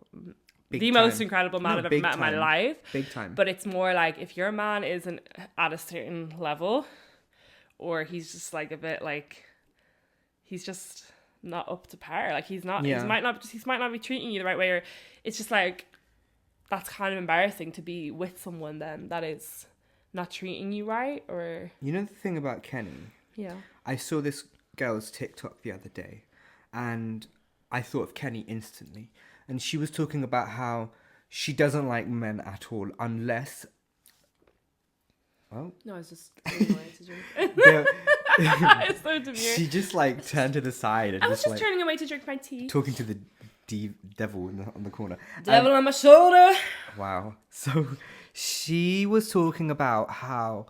Speaker 1: most incredible man I've ever met in my life.
Speaker 2: Big time.
Speaker 1: But it's more like if your man isn't at a certain level, or he's just like a bit like, he's just not up to par. Like he might not be treating you the right way, or it's just like, that's kind of embarrassing to be with someone then that is not treating you right. Or
Speaker 2: you know the thing about Kenny?
Speaker 1: Yeah.
Speaker 2: I saw this girl's TikTok the other day, and I thought of Kenny instantly. And she was talking about how she doesn't like men at all unless... Well,
Speaker 1: no, I was just it's so demure.
Speaker 2: She just like turned to the side and
Speaker 1: I was just
Speaker 2: like,
Speaker 1: turning away to drink my tea,
Speaker 2: talking to the devil on the corner.
Speaker 1: Devil on my shoulder.
Speaker 2: Wow. So she was talking about how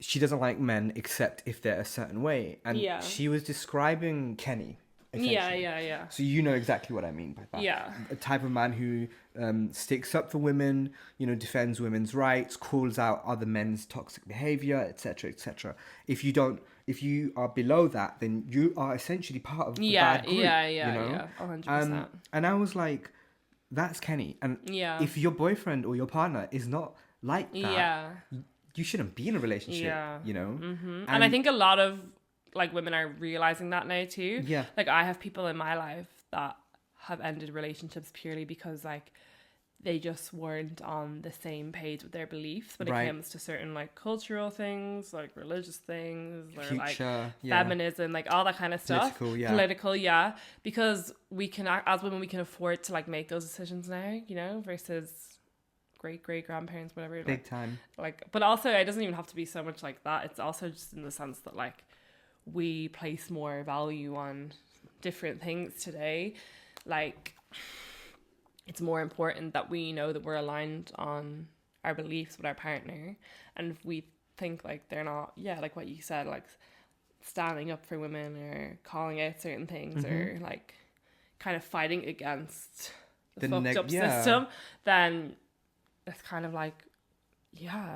Speaker 2: she doesn't like men except if they're a certain way, and she was describing Kenny.
Speaker 1: Yeah.
Speaker 2: So you know exactly what I mean by that.
Speaker 1: Yeah.
Speaker 2: A type of man who sticks up for women, you know, defends women's rights, calls out other men's toxic behavior, etc., etc. If you are below that, then you are essentially part of the bad group.
Speaker 1: Yeah, 100%.
Speaker 2: And I was like, that's Kenny. And if your boyfriend or your partner is not like that, you shouldn't be in a relationship. You know.
Speaker 1: Mm-hmm. And I think a lot of like women are realizing that now too.
Speaker 2: Yeah.
Speaker 1: Like I have people in my life that have ended relationships purely because like they just weren't on the same page with their beliefs when it comes to certain like cultural things, like religious things, or like feminism, like all that kind of stuff. Political, because we can, as women, we can afford to like make those decisions now, you know, versus great grandparents, whatever.
Speaker 2: Big time.
Speaker 1: Like, but also it doesn't even have to be so much like that. It's also just in the sense that like we place more value on different things today. Like, it's more important that we know that we're aligned on our beliefs with our partner, and if we think like they're not, like what you said, like standing up for women or calling out certain things, or like kind of fighting against the fucked up system, then it's kind of like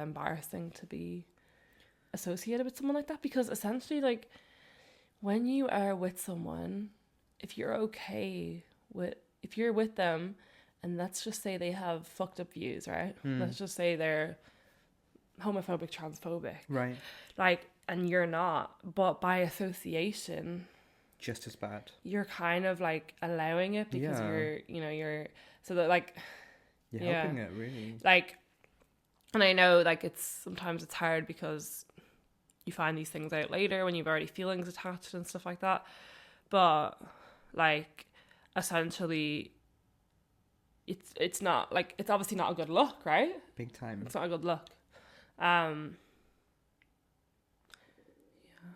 Speaker 1: embarrassing to be associated with someone like that, because essentially like when you are with someone, if you're with them, and let's just say they have fucked up views, right? Let's just say they're homophobic, transphobic, right? Like, and you're not, but by association,
Speaker 2: just as bad.
Speaker 1: You're kind of like allowing it because you're so that like
Speaker 2: you're helping it, really.
Speaker 1: Like, and I know like sometimes it's hard because you find these things out later when you've already feelings attached and stuff like that, but like essentially it's not like, it's obviously not a good look, right?
Speaker 2: Big time.
Speaker 1: It's not a good look.
Speaker 2: And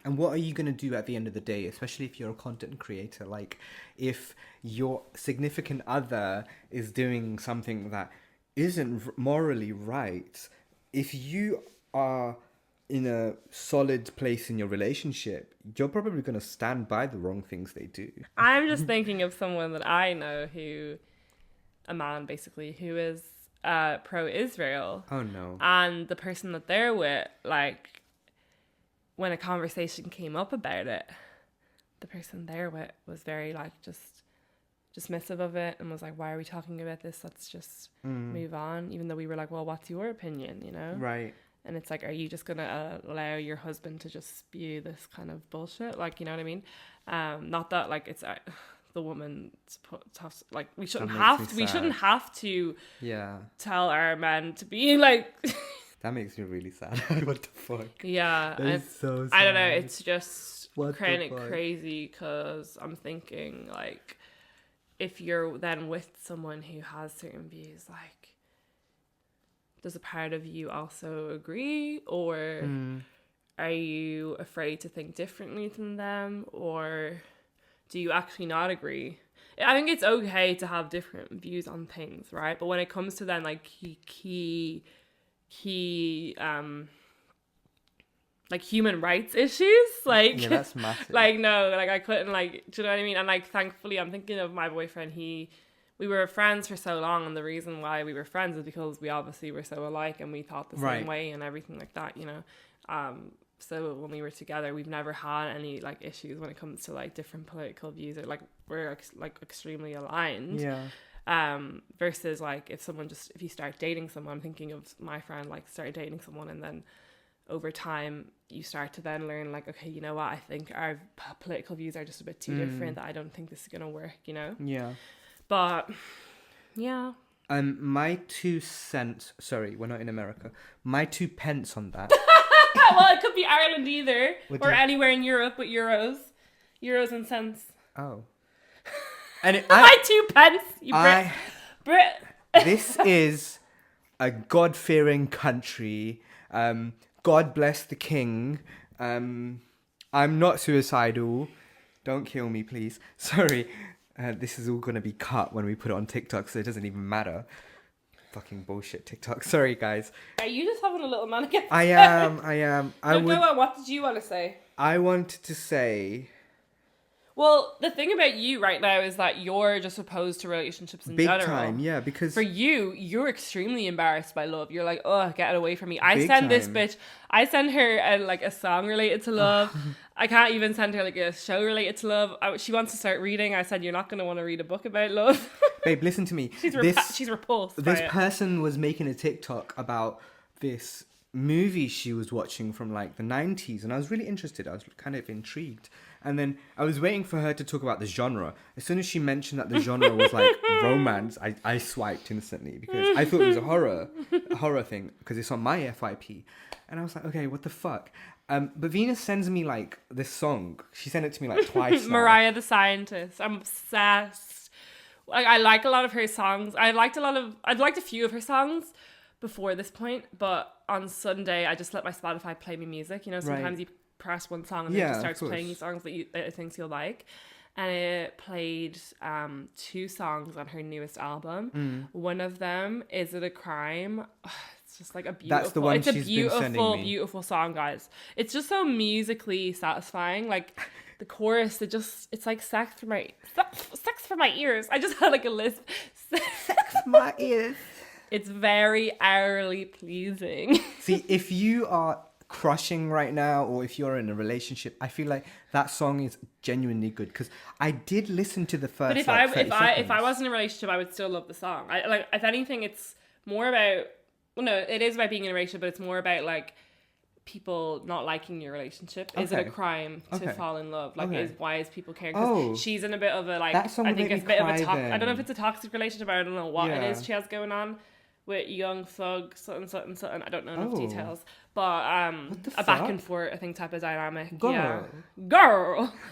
Speaker 2: what are you going to do at the end of the day, especially if you're a content creator? Like, if your significant other is doing something that isn't morally right, if you are in a solid place in your relationship, you're probably going to stand by the wrong things they do.
Speaker 1: I'm just thinking of someone that I know a man basically, who is pro-Israel.
Speaker 2: Oh no. And
Speaker 1: the person that they're with, like, when a conversation came up about it, the person they're with was very like just dismissive of it and was like, why are we talking about this? Let's just move on. Even though we were like, well, what's your opinion, you know?
Speaker 2: Right.
Speaker 1: And it's like, are you just gonna allow your husband to just spew this kind of bullshit? Like, you know what I mean? Not that like it's the woman like we shouldn't have to tell our men to be like.
Speaker 2: That makes me really sad. What the fuck?
Speaker 1: Yeah,
Speaker 2: that is so sad.
Speaker 1: I don't know. It's just kind of crazy because I'm thinking like, if you're then with someone who has certain views, like, does a part of you also agree, or are you afraid to think differently than them, or do you actually not agree? I think it's okay to have different views on things, right? But when it comes to then like key like human rights issues. Like,
Speaker 2: Yeah, that's massive.
Speaker 1: like, no, like I couldn't, like, do you know what I mean? And like, thankfully, I'm thinking of my boyfriend. We were friends for so long, and the reason why we were friends is because we obviously were so alike and we thought the same way and everything like that, you know. So when we were together, we've never had any like issues when it comes to like different political views, or like we're like extremely aligned.
Speaker 2: Yeah.
Speaker 1: Versus like if you start dating someone, I'm thinking of my friend like started dating someone, and then over time you start to then learn like, okay, you know what, I think our political views are just a bit too different, that I don't think this is gonna work, you know.
Speaker 2: Yeah.
Speaker 1: But yeah.
Speaker 2: My 2 cents. Sorry, we're not in America. My 2 pence on that.
Speaker 1: Well, it could be Ireland either, or anywhere in Europe with euros and cents.
Speaker 2: Oh. And
Speaker 1: My 2 pence, you Brit.
Speaker 2: This is a God-fearing country. God bless the king. I'm not suicidal. Don't kill me, please. Sorry. This is all going to be cut when we put it on TikTok, so it doesn't even matter. Fucking bullshit TikTok. Sorry, guys.
Speaker 1: Are you just having a little manic?
Speaker 2: I am.
Speaker 1: Go on, what did you want to say?
Speaker 2: I wanted to say...
Speaker 1: Well, the thing about you right now is that you're just opposed to relationships in general.
Speaker 2: Big time, yeah, because...
Speaker 1: For you, you're extremely embarrassed by love. You're like, oh, get it away from me. I send her a song related to love. I can't even send her like a show related to love. She wants to start reading. I said, you're not going to want to read a book about love.
Speaker 2: Babe, listen to me.
Speaker 1: She's repulsed.
Speaker 2: This person was making a TikTok about this movie she was watching from like the 90s, and I was really interested. I was kind of intrigued. And then I was waiting for her to talk about the genre. As soon as she mentioned that the genre was like romance, I swiped instantly because I thought it was a horror thing because it's on my FYP. And I was like, okay, what the fuck? But Venus sends me like this song. She sent it to me like twice.
Speaker 1: Mariah the Scientist. I'm obsessed. Like, I like a lot of her songs. I'd liked a few of her songs before this point, but on Sunday I just let my Spotify play me music. You know, sometimes you press one song and then it just starts playing you songs that it thinks you'll like. And it played 2 songs on her newest album. One of them, Is It a Crime? It's just like a beautiful... That's the one it's she's been sending me. Beautiful song, guys. It's just so musically satisfying. Like the chorus, it's like sex for my ears. I just had like a lisp. Sex for my ears. It's very hourly pleasing.
Speaker 2: See, if you are crushing right now, or if you're in a relationship, I feel like that song is genuinely good, because I did listen to the first.
Speaker 1: But if I was in a relationship, I would still love the song. I like, if anything, it's more about, well, no, it is about being in a relationship, but it's more about like people not liking your relationship. Is it a crime to fall in love? Like, why is people caring? Because she's in a bit of a like, I think it's a bit of a I don't know if it's a toxic relationship, or I don't know what it is she has going on with young thug something. I don't know enough details, but a back and forth, I think, type of dynamic. Girl.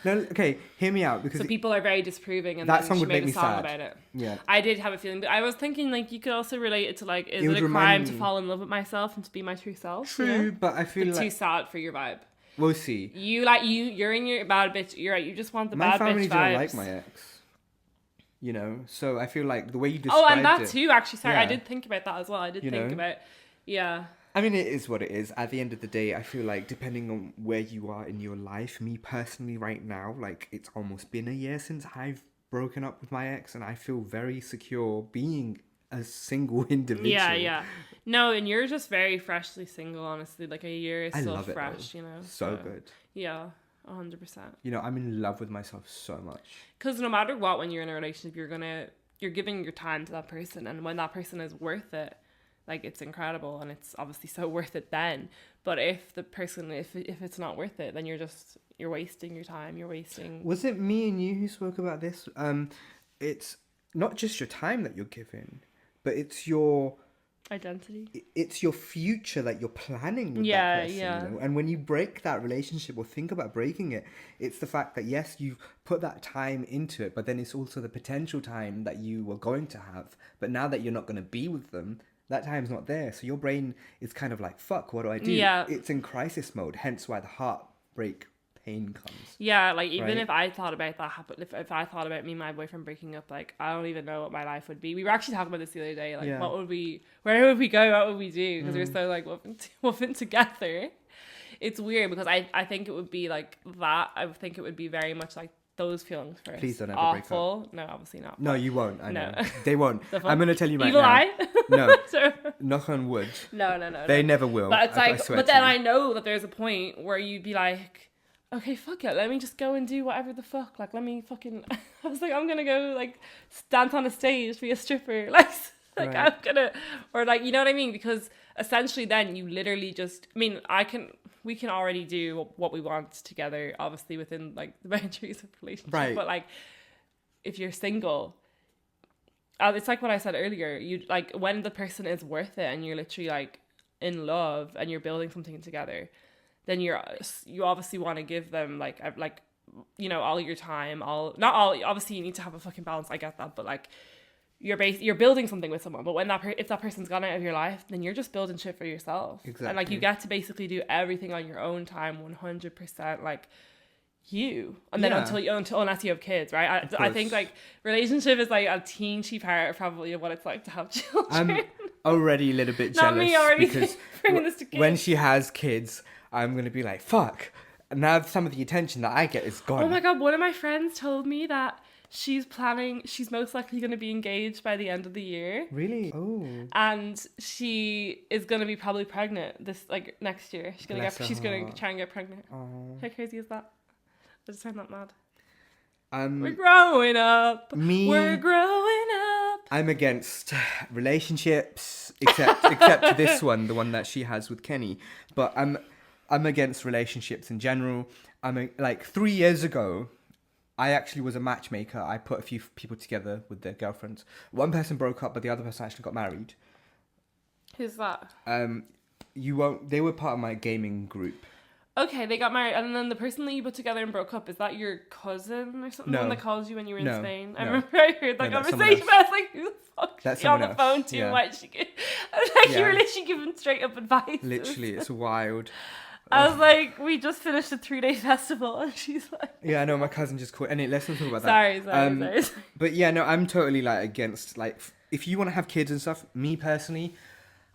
Speaker 2: No, okay, hear me out, because
Speaker 1: so people are very disapproving, and
Speaker 2: that
Speaker 1: then
Speaker 2: song
Speaker 1: she
Speaker 2: would
Speaker 1: made
Speaker 2: make
Speaker 1: a song
Speaker 2: me sad.
Speaker 1: about it.
Speaker 2: Yeah,
Speaker 1: I did have a feeling, but I was thinking like you could also relate it to like, is it a crime to fall in love with myself and to be my true self?
Speaker 2: True, you know? But I feel like
Speaker 1: too sad for your vibe.
Speaker 2: We'll see.
Speaker 1: You're in your bad bitch. You're right. You just want the bad bitch vibes.
Speaker 2: My family didn't like my ex. You know, so I feel like the way you described it...
Speaker 1: Oh, and that too, actually. Sorry, I did think about that as well. I did think about... Yeah.
Speaker 2: I mean, it is what it is. At the end of the day, I feel like depending on where you are in your life, me personally right now, like, it's almost been a year since I've broken up with my ex, and I feel very secure being a single individual.
Speaker 1: Yeah. No, and you're just very freshly single, honestly. Like, a year is still fresh, you know?
Speaker 2: So good.
Speaker 1: Yeah. 100%.
Speaker 2: You know, I'm in love with myself so much.
Speaker 1: Because no matter what, when you're in a relationship, you're giving your time to that person, and when that person is worth it, like, it's incredible, and it's obviously so worth it then. But if the person, if it's not worth it, then you're wasting your time. You're wasting.
Speaker 2: Was it me and you who spoke about this? It's not just your time that you're giving, but it's your
Speaker 1: identity.
Speaker 2: It's your future that you're planning with that person, you know? And when you break that relationship or think about breaking it, it's the fact that, yes, you've put that time into it, but then it's also the potential time that you were going to have. But now that you're not going to be with them, that time's not there. So your brain is kind of like, fuck, what do I do?
Speaker 1: Yeah.
Speaker 2: It's in crisis mode, hence why the heartbreak pain comes.
Speaker 1: Yeah, like, even if I thought about that happen, if I thought about me and my boyfriend breaking up, like, I don't even know what my life would be. We were actually talking about this the other day, like, where would we go, what would we do, because we're so like woven together. it's weird because I think it would be like that. I would think it would be very much like those feelings first.
Speaker 2: Please don't ever
Speaker 1: awful.
Speaker 2: break up.
Speaker 1: No, obviously not.
Speaker 2: No, you won't. I
Speaker 1: No.
Speaker 2: know. They won't. I'm going to tell you right
Speaker 1: Evil
Speaker 2: now.
Speaker 1: eye?
Speaker 2: No.
Speaker 1: So-
Speaker 2: Knock on wood.
Speaker 1: No.
Speaker 2: They never will.
Speaker 1: But it's
Speaker 2: I
Speaker 1: like,
Speaker 2: swear
Speaker 1: but
Speaker 2: to
Speaker 1: then
Speaker 2: you.
Speaker 1: I know that there's a point where you'd be like, okay, fuck it, let me just go and do whatever the fuck. Like, let me fucking. I was like, I'm gonna go like dance on a stage, be a stripper, like
Speaker 2: Right.
Speaker 1: I'm gonna, or like, you know what I mean? Because essentially, then you literally just. I mean, we can already do what we want together, obviously within like the boundaries of relationship.
Speaker 2: Right.
Speaker 1: But like, if you're single. It's like what I said earlier. You like when the person is worth it and you're literally like in love and you're building something together, then you obviously want to give them like you know, all your time, not all. Obviously, you need to have a fucking balance. I get that, but like you're building something with someone. But when if that person's gone out of your life, then you're just building shit for yourself.
Speaker 2: Exactly.
Speaker 1: And like you get to basically do everything on your own time, 100%. Like. You and then until unless you have kids, right? I think like relationship is like a teensy part probably of what it's like to have children.
Speaker 2: I'm already a little bit jealous.
Speaker 1: Not me already
Speaker 2: because
Speaker 1: bringing this to kids.
Speaker 2: when she has kids, I'm gonna be like, fuck. Now some of the attention that I get is gone.
Speaker 1: Oh my god! One of my friends told me that she's most likely going to be engaged by the end of the year.
Speaker 2: Really? Oh.
Speaker 1: And she is going to be probably pregnant this like next year. She's going to try and get pregnant.
Speaker 2: Oh.
Speaker 1: How crazy is that? I just sound that mad.
Speaker 2: We're
Speaker 1: growing up. We're growing up.
Speaker 2: I'm against relationships, except to this one, the one that she has with Kenny. But I'm against relationships in general. Like 3 years ago, I actually was a matchmaker. I put a few people together with their girlfriends. One person broke up, but the other person actually got married.
Speaker 1: Who's that?
Speaker 2: They were part of my gaming group.
Speaker 1: Okay, they got married, and then the person that you put together and broke up, is that your cousin or something?
Speaker 2: No.
Speaker 1: The one that called you when you were in Spain? I
Speaker 2: No.
Speaker 1: remember I heard that conversation, but I was like, who the fuck is she on the phone to?
Speaker 2: Yeah.
Speaker 1: Why did she get... I was like, you were literally giving straight up advice.
Speaker 2: Literally, it's wild.
Speaker 1: I was like, we just finished a 3-day festival, and she's like...
Speaker 2: Yeah, I know, my cousin just called... Anyway, let's not talk about that.
Speaker 1: Sorry.
Speaker 2: But yeah, no, I'm totally like against, like, if you want to have kids and stuff, me personally,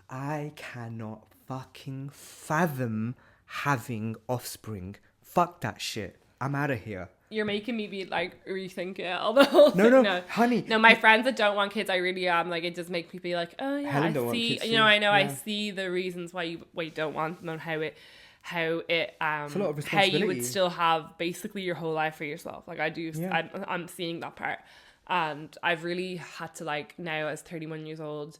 Speaker 2: I cannot fucking fathom having offspring. Fuck that shit. I'm out of here.
Speaker 1: You're making me be like rethink it all the whole thing.
Speaker 2: No, honey.
Speaker 1: No, my friends that don't want kids, I really am like, it just makes me be like, oh yeah,
Speaker 2: Helen
Speaker 1: I
Speaker 2: don't want
Speaker 1: see.
Speaker 2: kids
Speaker 1: You know, I know,
Speaker 2: yeah.
Speaker 1: I see the reasons why you don't want them and how it
Speaker 2: It's a lot of
Speaker 1: how you
Speaker 2: responsibility.
Speaker 1: would still have basically your whole life for yourself. Like I do,
Speaker 2: Yeah.
Speaker 1: I'm seeing that part, and I've really had to like now as 31 years old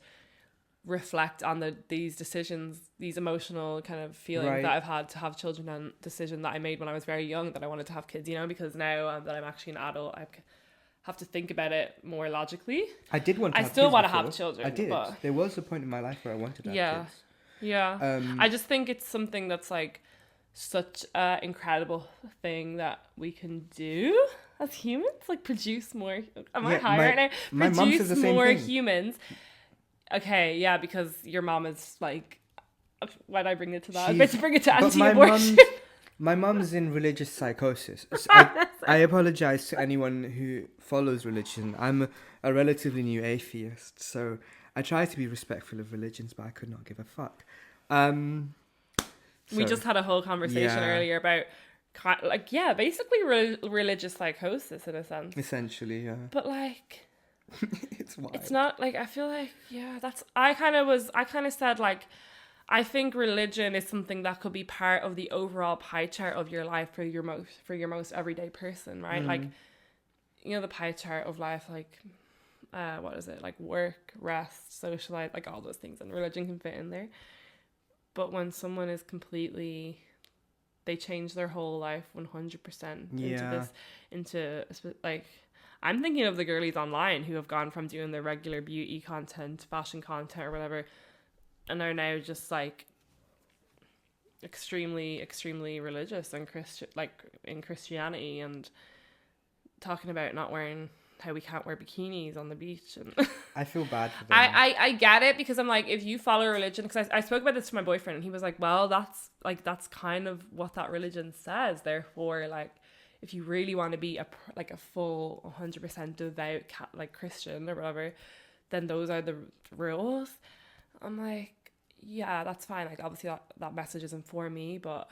Speaker 1: reflect on these decisions, these emotional kind of feelings that I've had to have children, and decision that I made when I was very young that I wanted to have kids, you know, because now that I'm actually an adult, I have to think about it more logically.
Speaker 2: I did want to have
Speaker 1: I still
Speaker 2: kids
Speaker 1: want to
Speaker 2: before.
Speaker 1: have children.
Speaker 2: I did.
Speaker 1: But
Speaker 2: There was a point in my life where I wanted to have kids.
Speaker 1: Yeah. I just think it's something that's like such an incredible thing that we can do as humans, like produce more. Am I high right now?
Speaker 2: My mum says the same
Speaker 1: more
Speaker 2: thing.
Speaker 1: humans. Okay, yeah, because your mom is like, why did I bring it to that? I was about to bring it to anti-abortion.
Speaker 2: My mum's in religious psychosis. So I apologize to anyone who follows religion. I'm a relatively new atheist, so I try to be respectful of religions, but I could not give a fuck.
Speaker 1: We just had a whole conversation earlier about, like, basically religious psychosis in a sense.
Speaker 2: Essentially, yeah.
Speaker 1: But like,
Speaker 2: it's wild.
Speaker 1: It's not like, I feel like, I kind of said like, I think religion is something that could be part of the overall pie chart of your life for your most everyday person, right? Like, you know, the pie chart of life, like, what is it? Like work, rest, socialize, like all those things, and religion can fit in there. But when someone is completely, they change their whole life 100% into like, I'm thinking of the girlies online who have gone from doing their regular beauty content, fashion content or whatever, and are now just like extremely, extremely religious and Christian, like in Christianity, and talking about not wearing, how we can't wear bikinis on the beach. And
Speaker 2: I feel bad for them.
Speaker 1: I get it, because I'm like, if you follow religion, because I spoke about this to my boyfriend, and he was like, well, that's kind of what that religion says. Therefore, like, if you really want to be a full 100% devout like Christian or whatever, then those are the rules. I'm like, yeah, that's fine. Like, obviously that message isn't for me, but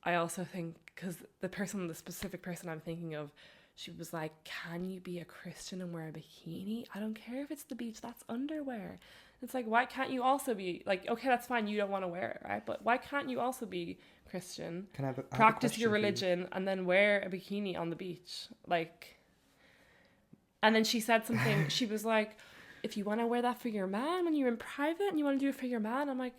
Speaker 1: I also think, because the specific person I'm thinking of, she was like, can you be a Christian and wear a bikini? I don't care if it's the beach, that's underwear. It's like, why can't you also be like, okay, that's fine, you don't want to wear it, right? But why can't you also be Christian, practice your religion, and then wear a bikini on the beach? Like, and then she said something, she was like, if you want to wear that for your man when you're in private and you want to do it for your man, I'm like,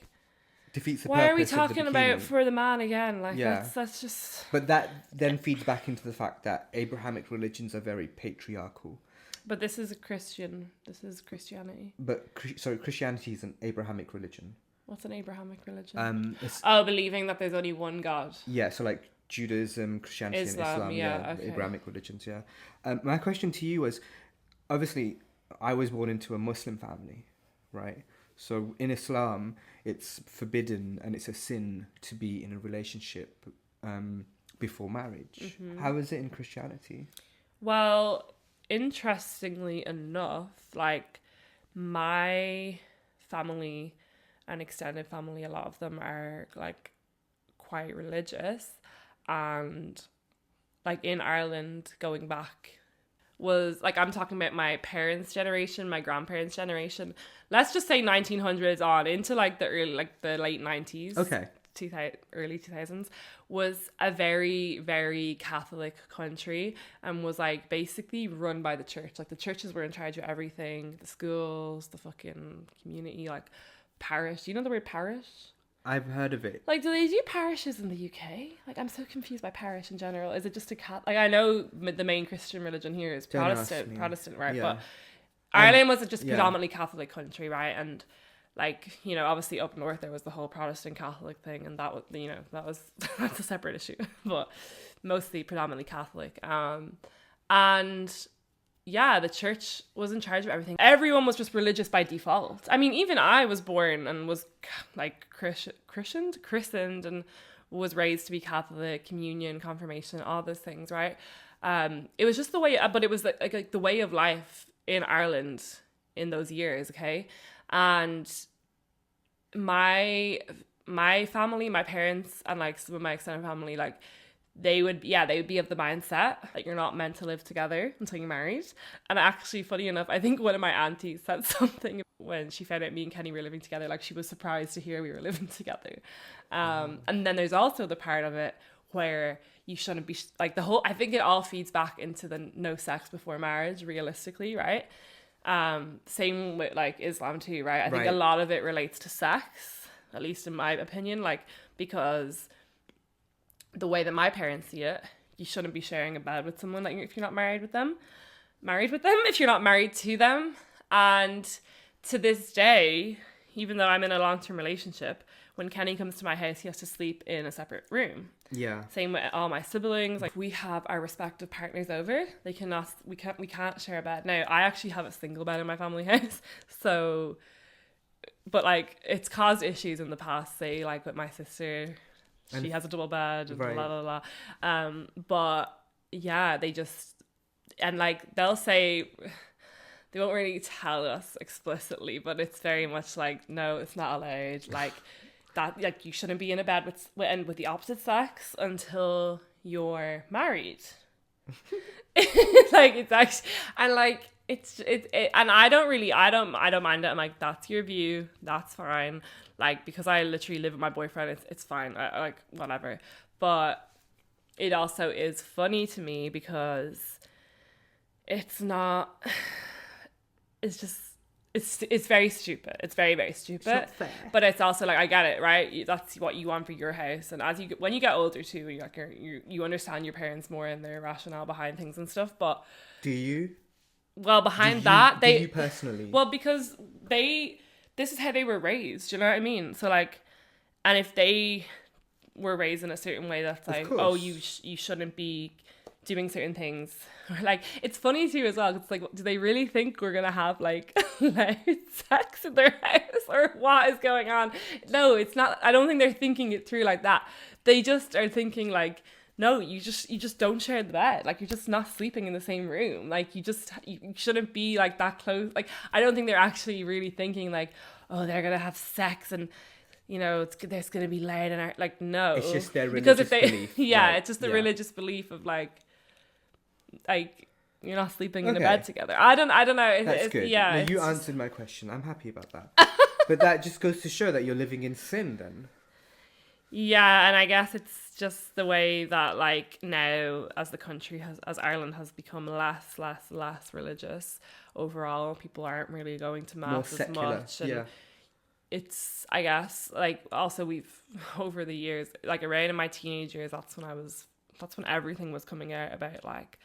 Speaker 2: defeats the
Speaker 1: why are we
Speaker 2: purpose of the
Speaker 1: talking
Speaker 2: bikini.
Speaker 1: about for the man again? Like,
Speaker 2: Yeah.
Speaker 1: that's just...
Speaker 2: But that then feeds back into the fact that Abrahamic religions are very patriarchal.
Speaker 1: But this is Christianity.
Speaker 2: But Christianity is an Abrahamic religion.
Speaker 1: What's an Abrahamic religion?
Speaker 2: It's,
Speaker 1: Believing that there's only one God.
Speaker 2: yeah, so like Judaism, Christianity, and Islam. Yeah,
Speaker 1: okay.
Speaker 2: Abrahamic religions. Yeah. My question to you was, obviously, I was born into a Muslim family, right? So in Islam, it's forbidden and it's a sin to be in a relationship before marriage.
Speaker 1: Mm-hmm.
Speaker 2: How is it in Christianity?
Speaker 1: Well, interestingly enough, like my family and extended family, a lot of them are like quite religious, and like in Ireland, going back was like, I'm talking about my parents' generation, my grandparents' generation. Let's just say 1900s on into like the late 90s.
Speaker 2: Okay.
Speaker 1: Early 2000s was a very, very Catholic country, and was like basically run by the church. Like the churches were in charge of everything, the schools, the fucking community, like parish. Do you know the word parish?
Speaker 2: I've heard of it.
Speaker 1: Like, do they do parishes in the UK? Like, I'm so confused by parish in general. Is it just a like, I know the main Christian religion here is Protestant, right?
Speaker 2: Yeah.
Speaker 1: But Ireland was just
Speaker 2: yeah.
Speaker 1: predominantly Catholic country, right? And like, you know, obviously up north there was the whole Protestant Catholic thing, and that was, you know, that's a separate issue, but mostly predominantly Catholic. And yeah, the church was in charge of everything. Everyone was just religious by default. I mean, even I was born and was like christened and was raised to be Catholic, communion, confirmation, all those things, right? It was just the way, but it was like the way of life in Ireland in those years, okay? And my family, my parents, and like some of my extended family, like they would be of the mindset that you're not meant to live together until you're married. And actually, funny enough, I think one of my aunties said something when she found out me and Kenny were living together, like she was surprised to hear we were living together. And then there's also the part of it where you shouldn't be like I think it all feeds back into the no sex before marriage, realistically, right? Same with like Islam too, right? I think a lot of it relates to sex, at least in my opinion, like, because the way that my parents see it, you shouldn't be sharing a bed with someone like if you're not married with them, if you're not married to them. And to this day, even though I'm in a long-term relationship, when Kenny comes to my house, he has to sleep in a separate room.
Speaker 2: Yeah.
Speaker 1: Same with all my siblings. Like, we have our respective partners over. We can't share a bed. Now, I actually have a single bed in my family house. So, but like, it's caused issues in the past, say like with my sister. She has a double bed and but yeah, they just, and like they'll say, they won't really tell us explicitly, but it's very much like, no, it's not allowed. Like that, like you shouldn't be in a bed with the opposite sex until you're married. Like it's actually, and like and I don't mind it. I'm like, that's your view, that's fine. Like, because I literally live with my boyfriend, it's fine. I like, whatever. But it also is funny to me because it's not, it's just, it's very stupid. It's very, very stupid. It's not fair. But it's also like, I get it, right? That's what you want for your house. And when you get older too, you understand your parents more and their rationale behind things and stuff. But
Speaker 2: do you?
Speaker 1: Well, do you
Speaker 2: personally?
Speaker 1: Well, because this is how they were raised, you know what I mean? So like, and if they were raised in a certain way that's like, oh, you shouldn't be doing certain things. Like, it's funny too as well. It's like, do they really think we're gonna have like loud sex in their house, or what is going on? No, it's not. I don't think they're thinking it through like that. They just are thinking like, no, you just don't share the bed. Like, you're just not sleeping in the same room. Like, you shouldn't be like that close. Like, I don't think they're actually really thinking like, oh, they're gonna have sex and you know, there's going to be loud and like, no.
Speaker 2: It's just their
Speaker 1: because
Speaker 2: religious
Speaker 1: if they,
Speaker 2: belief.
Speaker 1: yeah,
Speaker 2: Right.
Speaker 1: it's just the
Speaker 2: Yeah.
Speaker 1: religious belief of like you're not sleeping in a
Speaker 2: Okay.
Speaker 1: bed together. I don't know.
Speaker 2: That's good.
Speaker 1: Yeah.
Speaker 2: No,
Speaker 1: it's
Speaker 2: you
Speaker 1: just-
Speaker 2: answered my question. I'm happy about that. But that just goes to show that you're living in sin then.
Speaker 1: Yeah, and I guess it's just the way that like now as Ireland has become less religious overall, people aren't really going to
Speaker 2: More
Speaker 1: mass as
Speaker 2: secular.
Speaker 1: much. And
Speaker 2: Yeah.
Speaker 1: it's, I guess, like also we've over the years, like around in my teenage years, that's when everything was coming out about like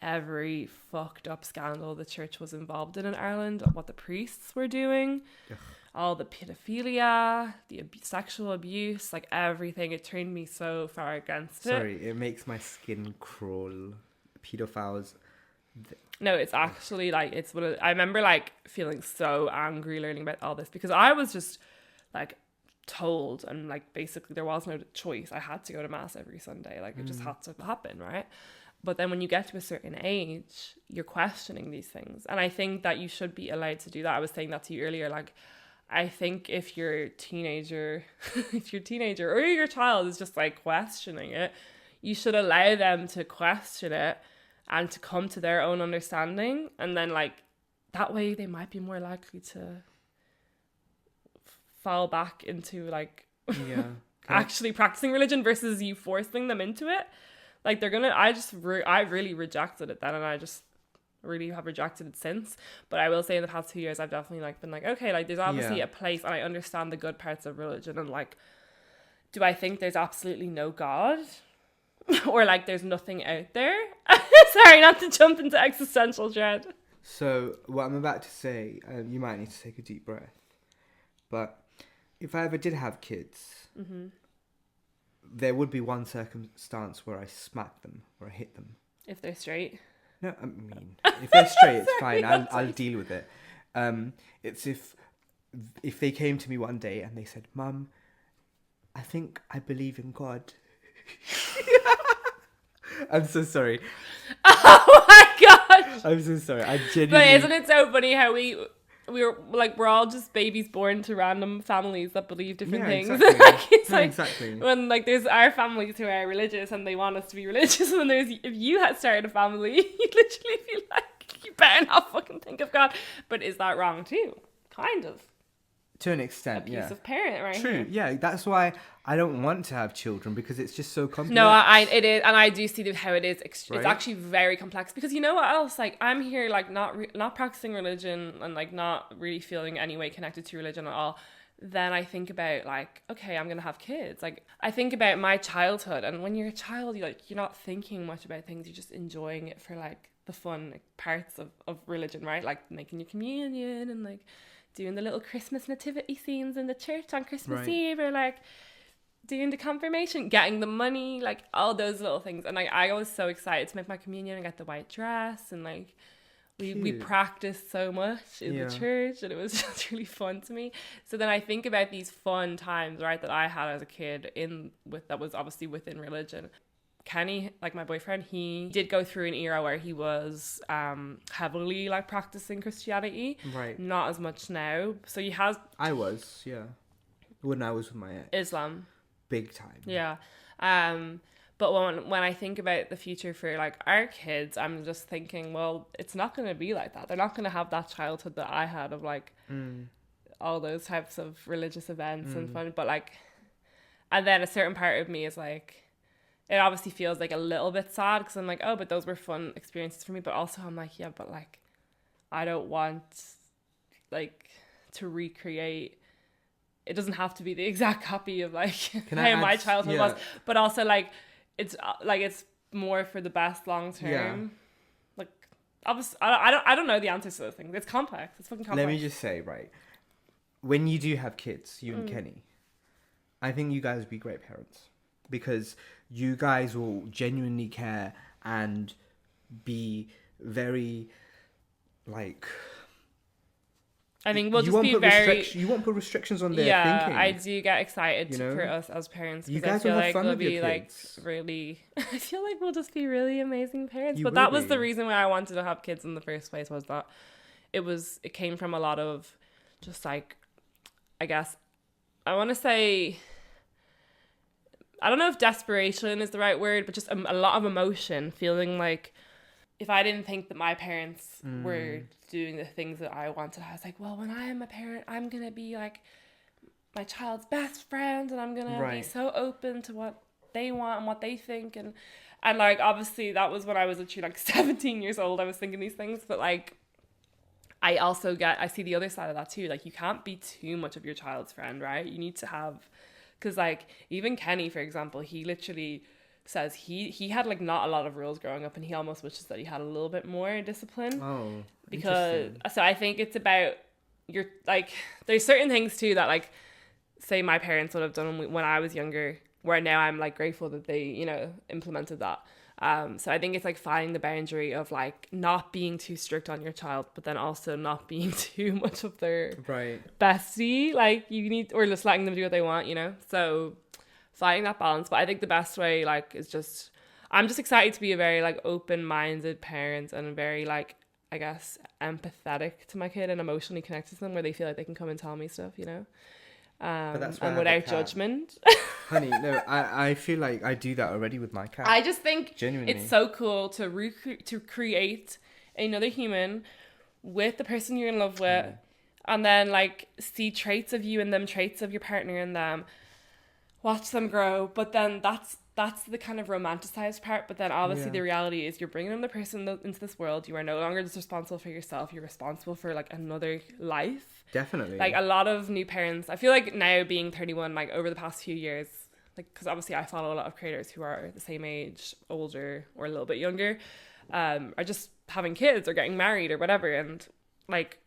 Speaker 1: every fucked up scandal the church was involved in Ireland, what the priests were doing.
Speaker 2: Ugh.
Speaker 1: All the pedophilia, the sexual abuse, like everything. It turned me so far against it.
Speaker 2: Sorry, it makes my skin crawl. Pedophiles.
Speaker 1: No, it's actually like, it's I remember like feeling so angry learning about all this because I was just like told, and like basically there was no choice. I had to go to mass every Sunday. Like it just had to happen, right? But then when you get to a certain age, you're questioning these things. And I think that you should be allowed to do that. I was saying that to you earlier, like, I think if your teenager or your child is just like questioning it, you should allow them to question it and to come to their own understanding. And then like that way they might be more likely to fall back into like
Speaker 2: Yeah.
Speaker 1: actually practicing religion versus you forcing them into it. Like I really rejected it then, and I just really have rejected it since. But I will say in the past 2 years I've definitely like been like, okay, like there's obviously a place, and I understand the good parts of religion, and like, do I think there's absolutely no God or like there's nothing out there? Sorry, not to jump into existential dread.
Speaker 2: So what I'm about to say, you might need to take a deep breath, but if I ever did have kids, there would be one circumstance where I smack them or I hit them.
Speaker 1: If they're straight.
Speaker 2: No, I mean, if they're straight, it's
Speaker 1: Sorry,
Speaker 2: fine. I'll deal with it. It's if they came to me one day and they said, "Mum, I think I believe in God." I'm so sorry.
Speaker 1: Oh my gosh.
Speaker 2: I'm so sorry. I
Speaker 1: But
Speaker 2: genuinely.
Speaker 1: isn't it so funny how we're all just babies born to random families that believe different things.
Speaker 2: Exactly.
Speaker 1: Like, it's
Speaker 2: No,
Speaker 1: like
Speaker 2: exactly.
Speaker 1: when like there's our families who are religious and they want us to be religious, and then there's if you had started a family, you'd literally feel like you better not fucking think of God. But is that wrong too? Kind of.
Speaker 2: To an extent,
Speaker 1: Abusive parent, right?
Speaker 2: True.
Speaker 1: Here.
Speaker 2: Yeah, that's why I don't want to have children, because it's just so complex.
Speaker 1: No, it is, and I do see how it is. It's
Speaker 2: Right?
Speaker 1: actually very complex, because you know what else? Like I'm here, like not practicing religion and like not really feeling any way connected to religion at all. Then I think about like, okay, I'm gonna have kids. Like I think about my childhood, and when you're a child, you're not thinking much about things. You're just enjoying it for like the fun parts of religion, right? Like making your communion and like doing the little Christmas nativity scenes in the church on Christmas Eve, or like doing the confirmation, getting the money, like all those little things. And I was so excited to make my communion and get the white dress, and like we practiced so much in the church, and it was just really fun to me. So then I think about these fun times, right, that I had as a kid that was obviously within religion. Kenny, like my boyfriend, he did go through an era where he was heavily like practicing Christianity.
Speaker 2: Right.
Speaker 1: Not as much now. So he has
Speaker 2: I was, yeah. When I was with my ex.
Speaker 1: Islam.
Speaker 2: Big time.
Speaker 1: Yeah. But when I think about the future for like our kids, I'm just thinking, well, it's not going to be like that. They're not going to have that childhood that I had of like all those types of religious events and fun. But like, and then a certain part of me is like, it obviously feels like a little bit sad, because I'm like, oh, but those were fun experiences for me. But also I'm like, yeah, but like, I don't want like to recreate. It doesn't have to be the exact copy of like how my childhood was, but also like it's more for the best long term.
Speaker 2: Yeah.
Speaker 1: Like obviously, I don't know the answers to those things. It's complex. It's fucking complex.
Speaker 2: Let me just say, right, when you do have kids, you and Kenny, I think you guys would be great parents, because you guys will genuinely care and be very like.
Speaker 1: I think we'll just be very.
Speaker 2: You won't put restrictions on their thinking.
Speaker 1: Yeah, I do get excited for us as parents, because I feel like we'll be like really. I feel like we'll just be really amazing parents. But that was the reason why I wanted to have kids in the first place, was that it came from a lot of just like, I guess, I want to say, I don't know if desperation is the right word, but just a lot of emotion, feeling like if I didn't think that my parents were doing the things that I wanted, I was like, well, when I am a parent, I'm going to be like my child's best friend, and I'm going to be so open to what they want and what they think. And like, obviously that was when I was literally like 17 years old. I was thinking these things, but like, I see the other side of that too. Like, you can't be too much of your child's friend, right? You need to have, because like even Kenny, for example, he literally says he had like not a lot of rules growing up, and he almost wishes that he had a little bit more discipline.
Speaker 2: Oh,
Speaker 1: because so I think it's about your, like, there's certain things too that, like, say my parents would have done when I was younger, where now I'm like grateful that they, you know, implemented that. So I think it's like finding the boundary of like not being too strict on your child, but then also not being too much of their bestie. Like, you need, or just letting them do what they want, you know? So finding that balance. But I think the best way, like, is just, I'm just excited to be a very like open-minded parent, and very like, I guess, empathetic to my kid and emotionally connected to them, where they feel like they can come and tell me stuff, you know?
Speaker 2: But that's
Speaker 1: and without judgment.
Speaker 2: Honey, no, I feel like I do that already with my cat.
Speaker 1: I just think
Speaker 2: genuinely
Speaker 1: it's so cool to create another human with the person you're in love with, and then like see traits of you in them, traits of your partner in them, watch them grow. But then that's the kind of romanticized part. But then obviously the reality is you're bringing the person into this world. You are no longer just responsible for yourself. You're responsible for like another life.
Speaker 2: Definitely.
Speaker 1: Like, a lot of new parents, I feel like now being 31, like over the past few years, like, because obviously I follow a lot of creators who are the same age, older, or a little bit younger, are just having kids or getting married or whatever. And like,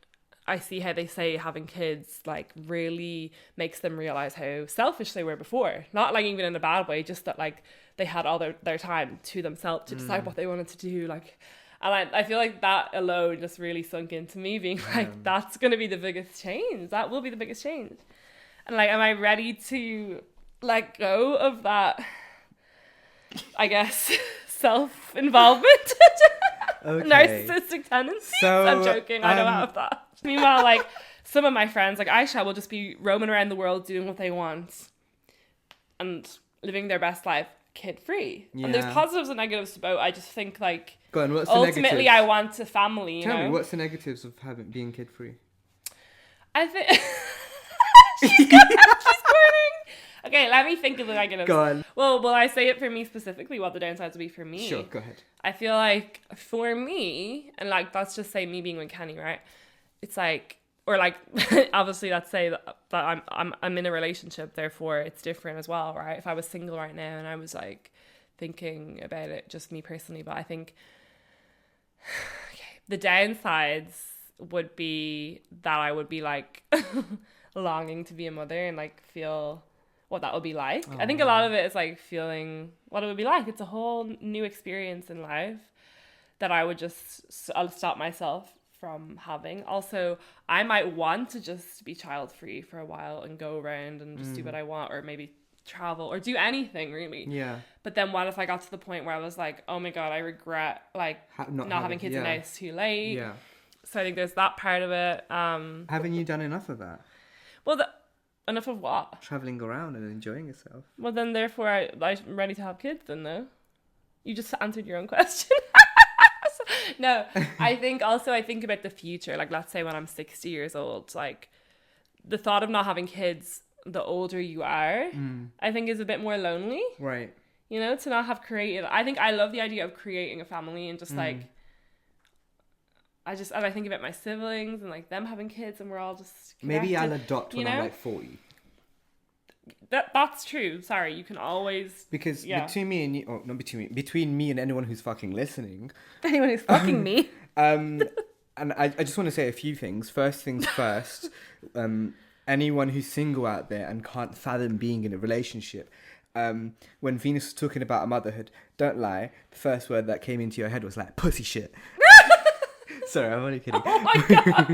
Speaker 1: I see how they say having kids like really makes them realize how selfish they were before. Not like even in a bad way, just that like they had all their time to themselves to decide what they wanted to do. Like, and I feel like that alone just really sunk into me, being like, that's going to be the biggest change. That will be the biggest change. And like, am I ready to let go of that, I guess, self-involvement? Narcissistic tendencies? So, I'm joking. I don't have that. Meanwhile, like, some of my friends, like Ayesha, will just be roaming around the world doing what they want and living their best life kid-free. And there's positives and negatives to both. I just think, like,
Speaker 2: go on, what's
Speaker 1: ultimately I want a family,
Speaker 2: Tell me, what's the negatives of being kid-free?
Speaker 1: I think she's squirting. Okay, let me think of the negatives.
Speaker 2: Go on.
Speaker 1: Well, will I say it for me specifically, what the downsides would be for me?
Speaker 2: Sure, go ahead.
Speaker 1: I feel like for me, and like, let's just say me being with Kenny, right? It's like, or like, obviously let's say that I'm in a relationship, therefore it's different as well, right? If I was single right now and I was like thinking about it, just me personally, but I think the downsides would be that I would be like longing to be a mother and like feel what that would be like. I think a lot of it is like feeling what it would be like. It's a whole new experience in life that I would just, I'll stop myself from having. Also, I might want to just be child free for a while and go around and just do what I want, or maybe travel or do anything really.
Speaker 2: Yeah.
Speaker 1: But then what if I got to the point where I was like, oh my god, I regret like not having kids and now it's too late.
Speaker 2: Yeah.
Speaker 1: So I think there's that part of it.
Speaker 2: Haven't you done enough of that?
Speaker 1: Well, enough of what?
Speaker 2: Traveling around and enjoying yourself.
Speaker 1: Well, then therefore I'm ready to have kids then, no? You just answered your own question. No, I think about the future. Like, let's say when I'm 60 years old, like the thought of not having kids, the older you are, I think is a bit more lonely.
Speaker 2: Right.
Speaker 1: You know, to not have created. I think I love the idea of creating a family and just like, I think about my siblings and like them having kids and we're all just connected.
Speaker 2: Maybe I'll adopt when I'm like 40.
Speaker 1: That's true. Sorry, you can always...
Speaker 2: Because between me and you... Oh, not between me. Between me and anyone who's fucking listening.
Speaker 1: Anyone who's fucking me.
Speaker 2: And I just want to say a few things. First things first. Anyone who's single out there and can't fathom being in a relationship. When Venus was talking about motherhood, don't lie. The first word that came into your head was like, pussy shit. Sorry, I'm only kidding.
Speaker 1: Oh my god.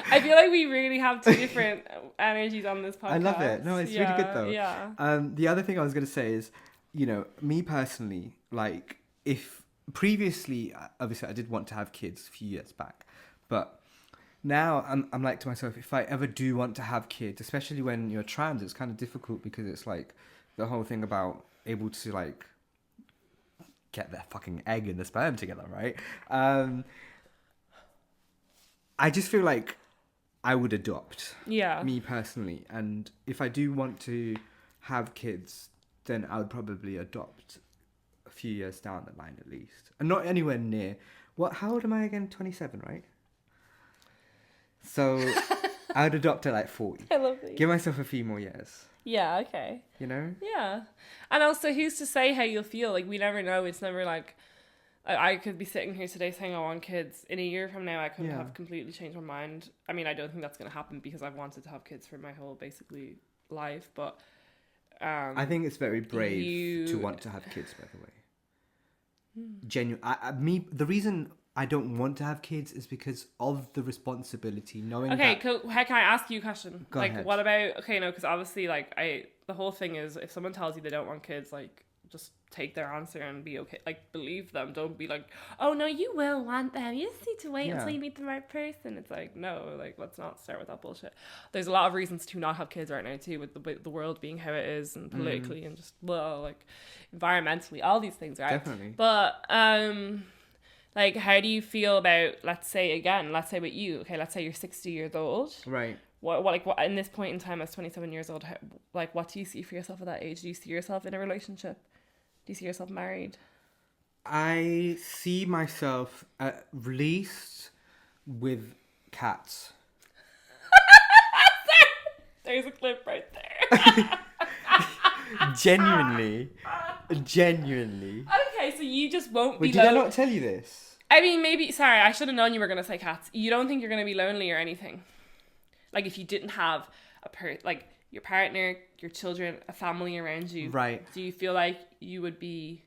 Speaker 1: I feel like we really have two different energies on this podcast.
Speaker 2: I love it. No, it's really good though.
Speaker 1: Yeah.
Speaker 2: The other thing I was going to say is, you know, me personally, like, if previously, obviously I did want to have kids a few years back, but now I'm like to myself, if I ever do want to have kids, especially when you're trans, it's kind of difficult because it's like the whole thing about able to like get their fucking egg and the sperm together, right? I just feel like I would adopt.
Speaker 1: Yeah.
Speaker 2: Me personally. And if I do want to have kids, then I would probably adopt a few years down the line at least. And not anywhere near. How old am I again? 27, right? So I would adopt at like 40.
Speaker 1: I love these.
Speaker 2: Give myself a few more years.
Speaker 1: Yeah, okay.
Speaker 2: You know?
Speaker 1: Yeah. And also, who's to say how you'll feel? Like, we never know. It's never like... I could be sitting here today saying I want kids. In a year from now, I could have completely changed my mind. I mean, I don't think that's going to happen because I've wanted to have kids for my whole, basically, life. But...
Speaker 2: I think it's very brave to want to have kids, by the way. Genuine. The reason I don't want to have kids is because of the responsibility, knowing
Speaker 1: Okay, can I ask you a question?
Speaker 2: Go ahead.
Speaker 1: What about... Okay, no, because obviously, like, the whole thing is, if someone tells you they don't want kids, like, just take their answer and be okay. Like, believe them. Don't be like, oh, no, you will want them. You just need to wait until you meet the right person. It's like, no, like, let's not start with that bullshit. There's a lot of reasons to not have kids right now, too, with the world being how it is and politically and just, well, like, environmentally, all these things, right?
Speaker 2: Definitely.
Speaker 1: But, like, how do you feel about, let's say with you, okay, let's say you're 60 years old.
Speaker 2: Right.
Speaker 1: What in this point in time as 27 years old, what do you see for yourself at that age? Do you see yourself in a relationship? Do you see yourself married?
Speaker 2: I see myself at least with cats.
Speaker 1: There's a clip right there.
Speaker 2: Genuinely.
Speaker 1: Okay, so you just won't be
Speaker 2: Wait, did I not tell you this?
Speaker 1: I mean, maybe, sorry, I should have known you were going to say cats. You don't think you're going to be lonely or anything? Like, if you didn't have like, your partner, your children, a family around you.
Speaker 2: Right.
Speaker 1: Do you feel like you would be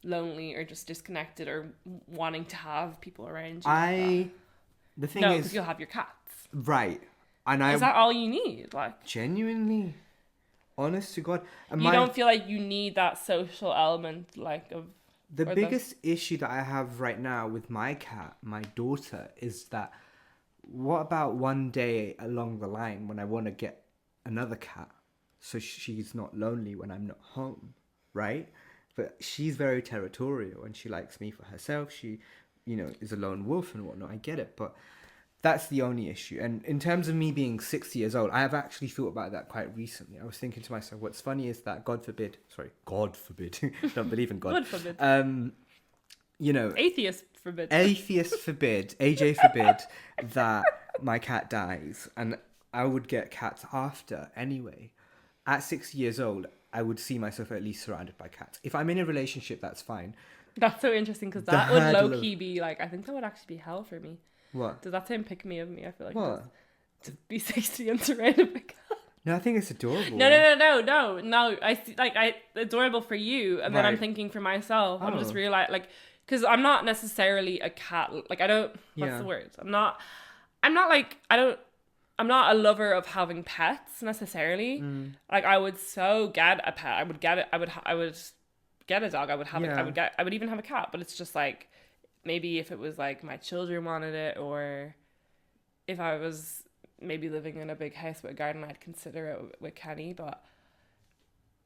Speaker 1: lonely or just disconnected or wanting to have people around you?
Speaker 2: The thing
Speaker 1: no,
Speaker 2: is...
Speaker 1: because you'll have your cats.
Speaker 2: Right. And
Speaker 1: is that all you need? Like,
Speaker 2: genuinely, honest to God.
Speaker 1: You don't feel like you need that social element, like, of...
Speaker 2: The biggest issue that I have right now with my cat, my daughter, is that what about one day along the line when I want to get another cat so she's not lonely when I'm not home, right? But she's very territorial and she likes me for herself. She, is a lone wolf and whatnot. I get it, but that's the only issue. And in terms of me being 60 years old, I have actually thought about that quite recently. I was thinking to myself, what's funny is that God forbid, don't believe in God.
Speaker 1: God forbid. Atheist forbid,
Speaker 2: AJ forbid that my cat dies, and I would get cats after anyway. At 60 years old, I would see myself at least surrounded by cats. If I'm in a relationship, that's fine.
Speaker 1: That's so interesting because that would low-key be like, I think that would actually be hell for me.
Speaker 2: What?
Speaker 1: Does that sound pick me of me? I feel like
Speaker 2: what?
Speaker 1: To be 60 and surrounded by cats.
Speaker 2: No, I think it's adorable.
Speaker 1: No. I see, like, adorable for you, and then I'm thinking for myself. I'm just realizing, like, because I'm not necessarily a cat. Like, I don't. What's the word? I'm not like, I'm not a lover of having pets necessarily. Like, I would get a pet. I would get it. I would get a dog. I would have it. I would even have a cat. But it's just like, maybe if it was like my children wanted it, or if I was maybe living in a big house with a garden, I'd consider it with Kenny. But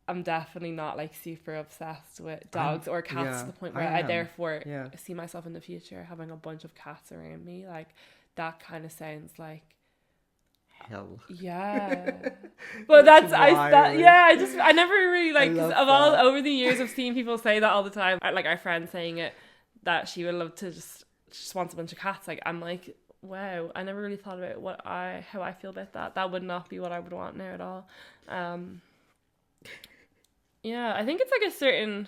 Speaker 1: I'm definitely not like super obsessed with dogs or cats to the point where I therefore see myself in the future having a bunch of cats around me. Like, that kind of sounds like
Speaker 2: hell.
Speaker 1: Yeah. But that's I never really like, all over the years I've seen people say that all the time. Like, our friend saying it, that she would love to just wants a bunch of cats. Like, I'm like, wow, I never really thought about how I feel about that. That would not be what I would want now at all. Yeah, I think it's like a certain,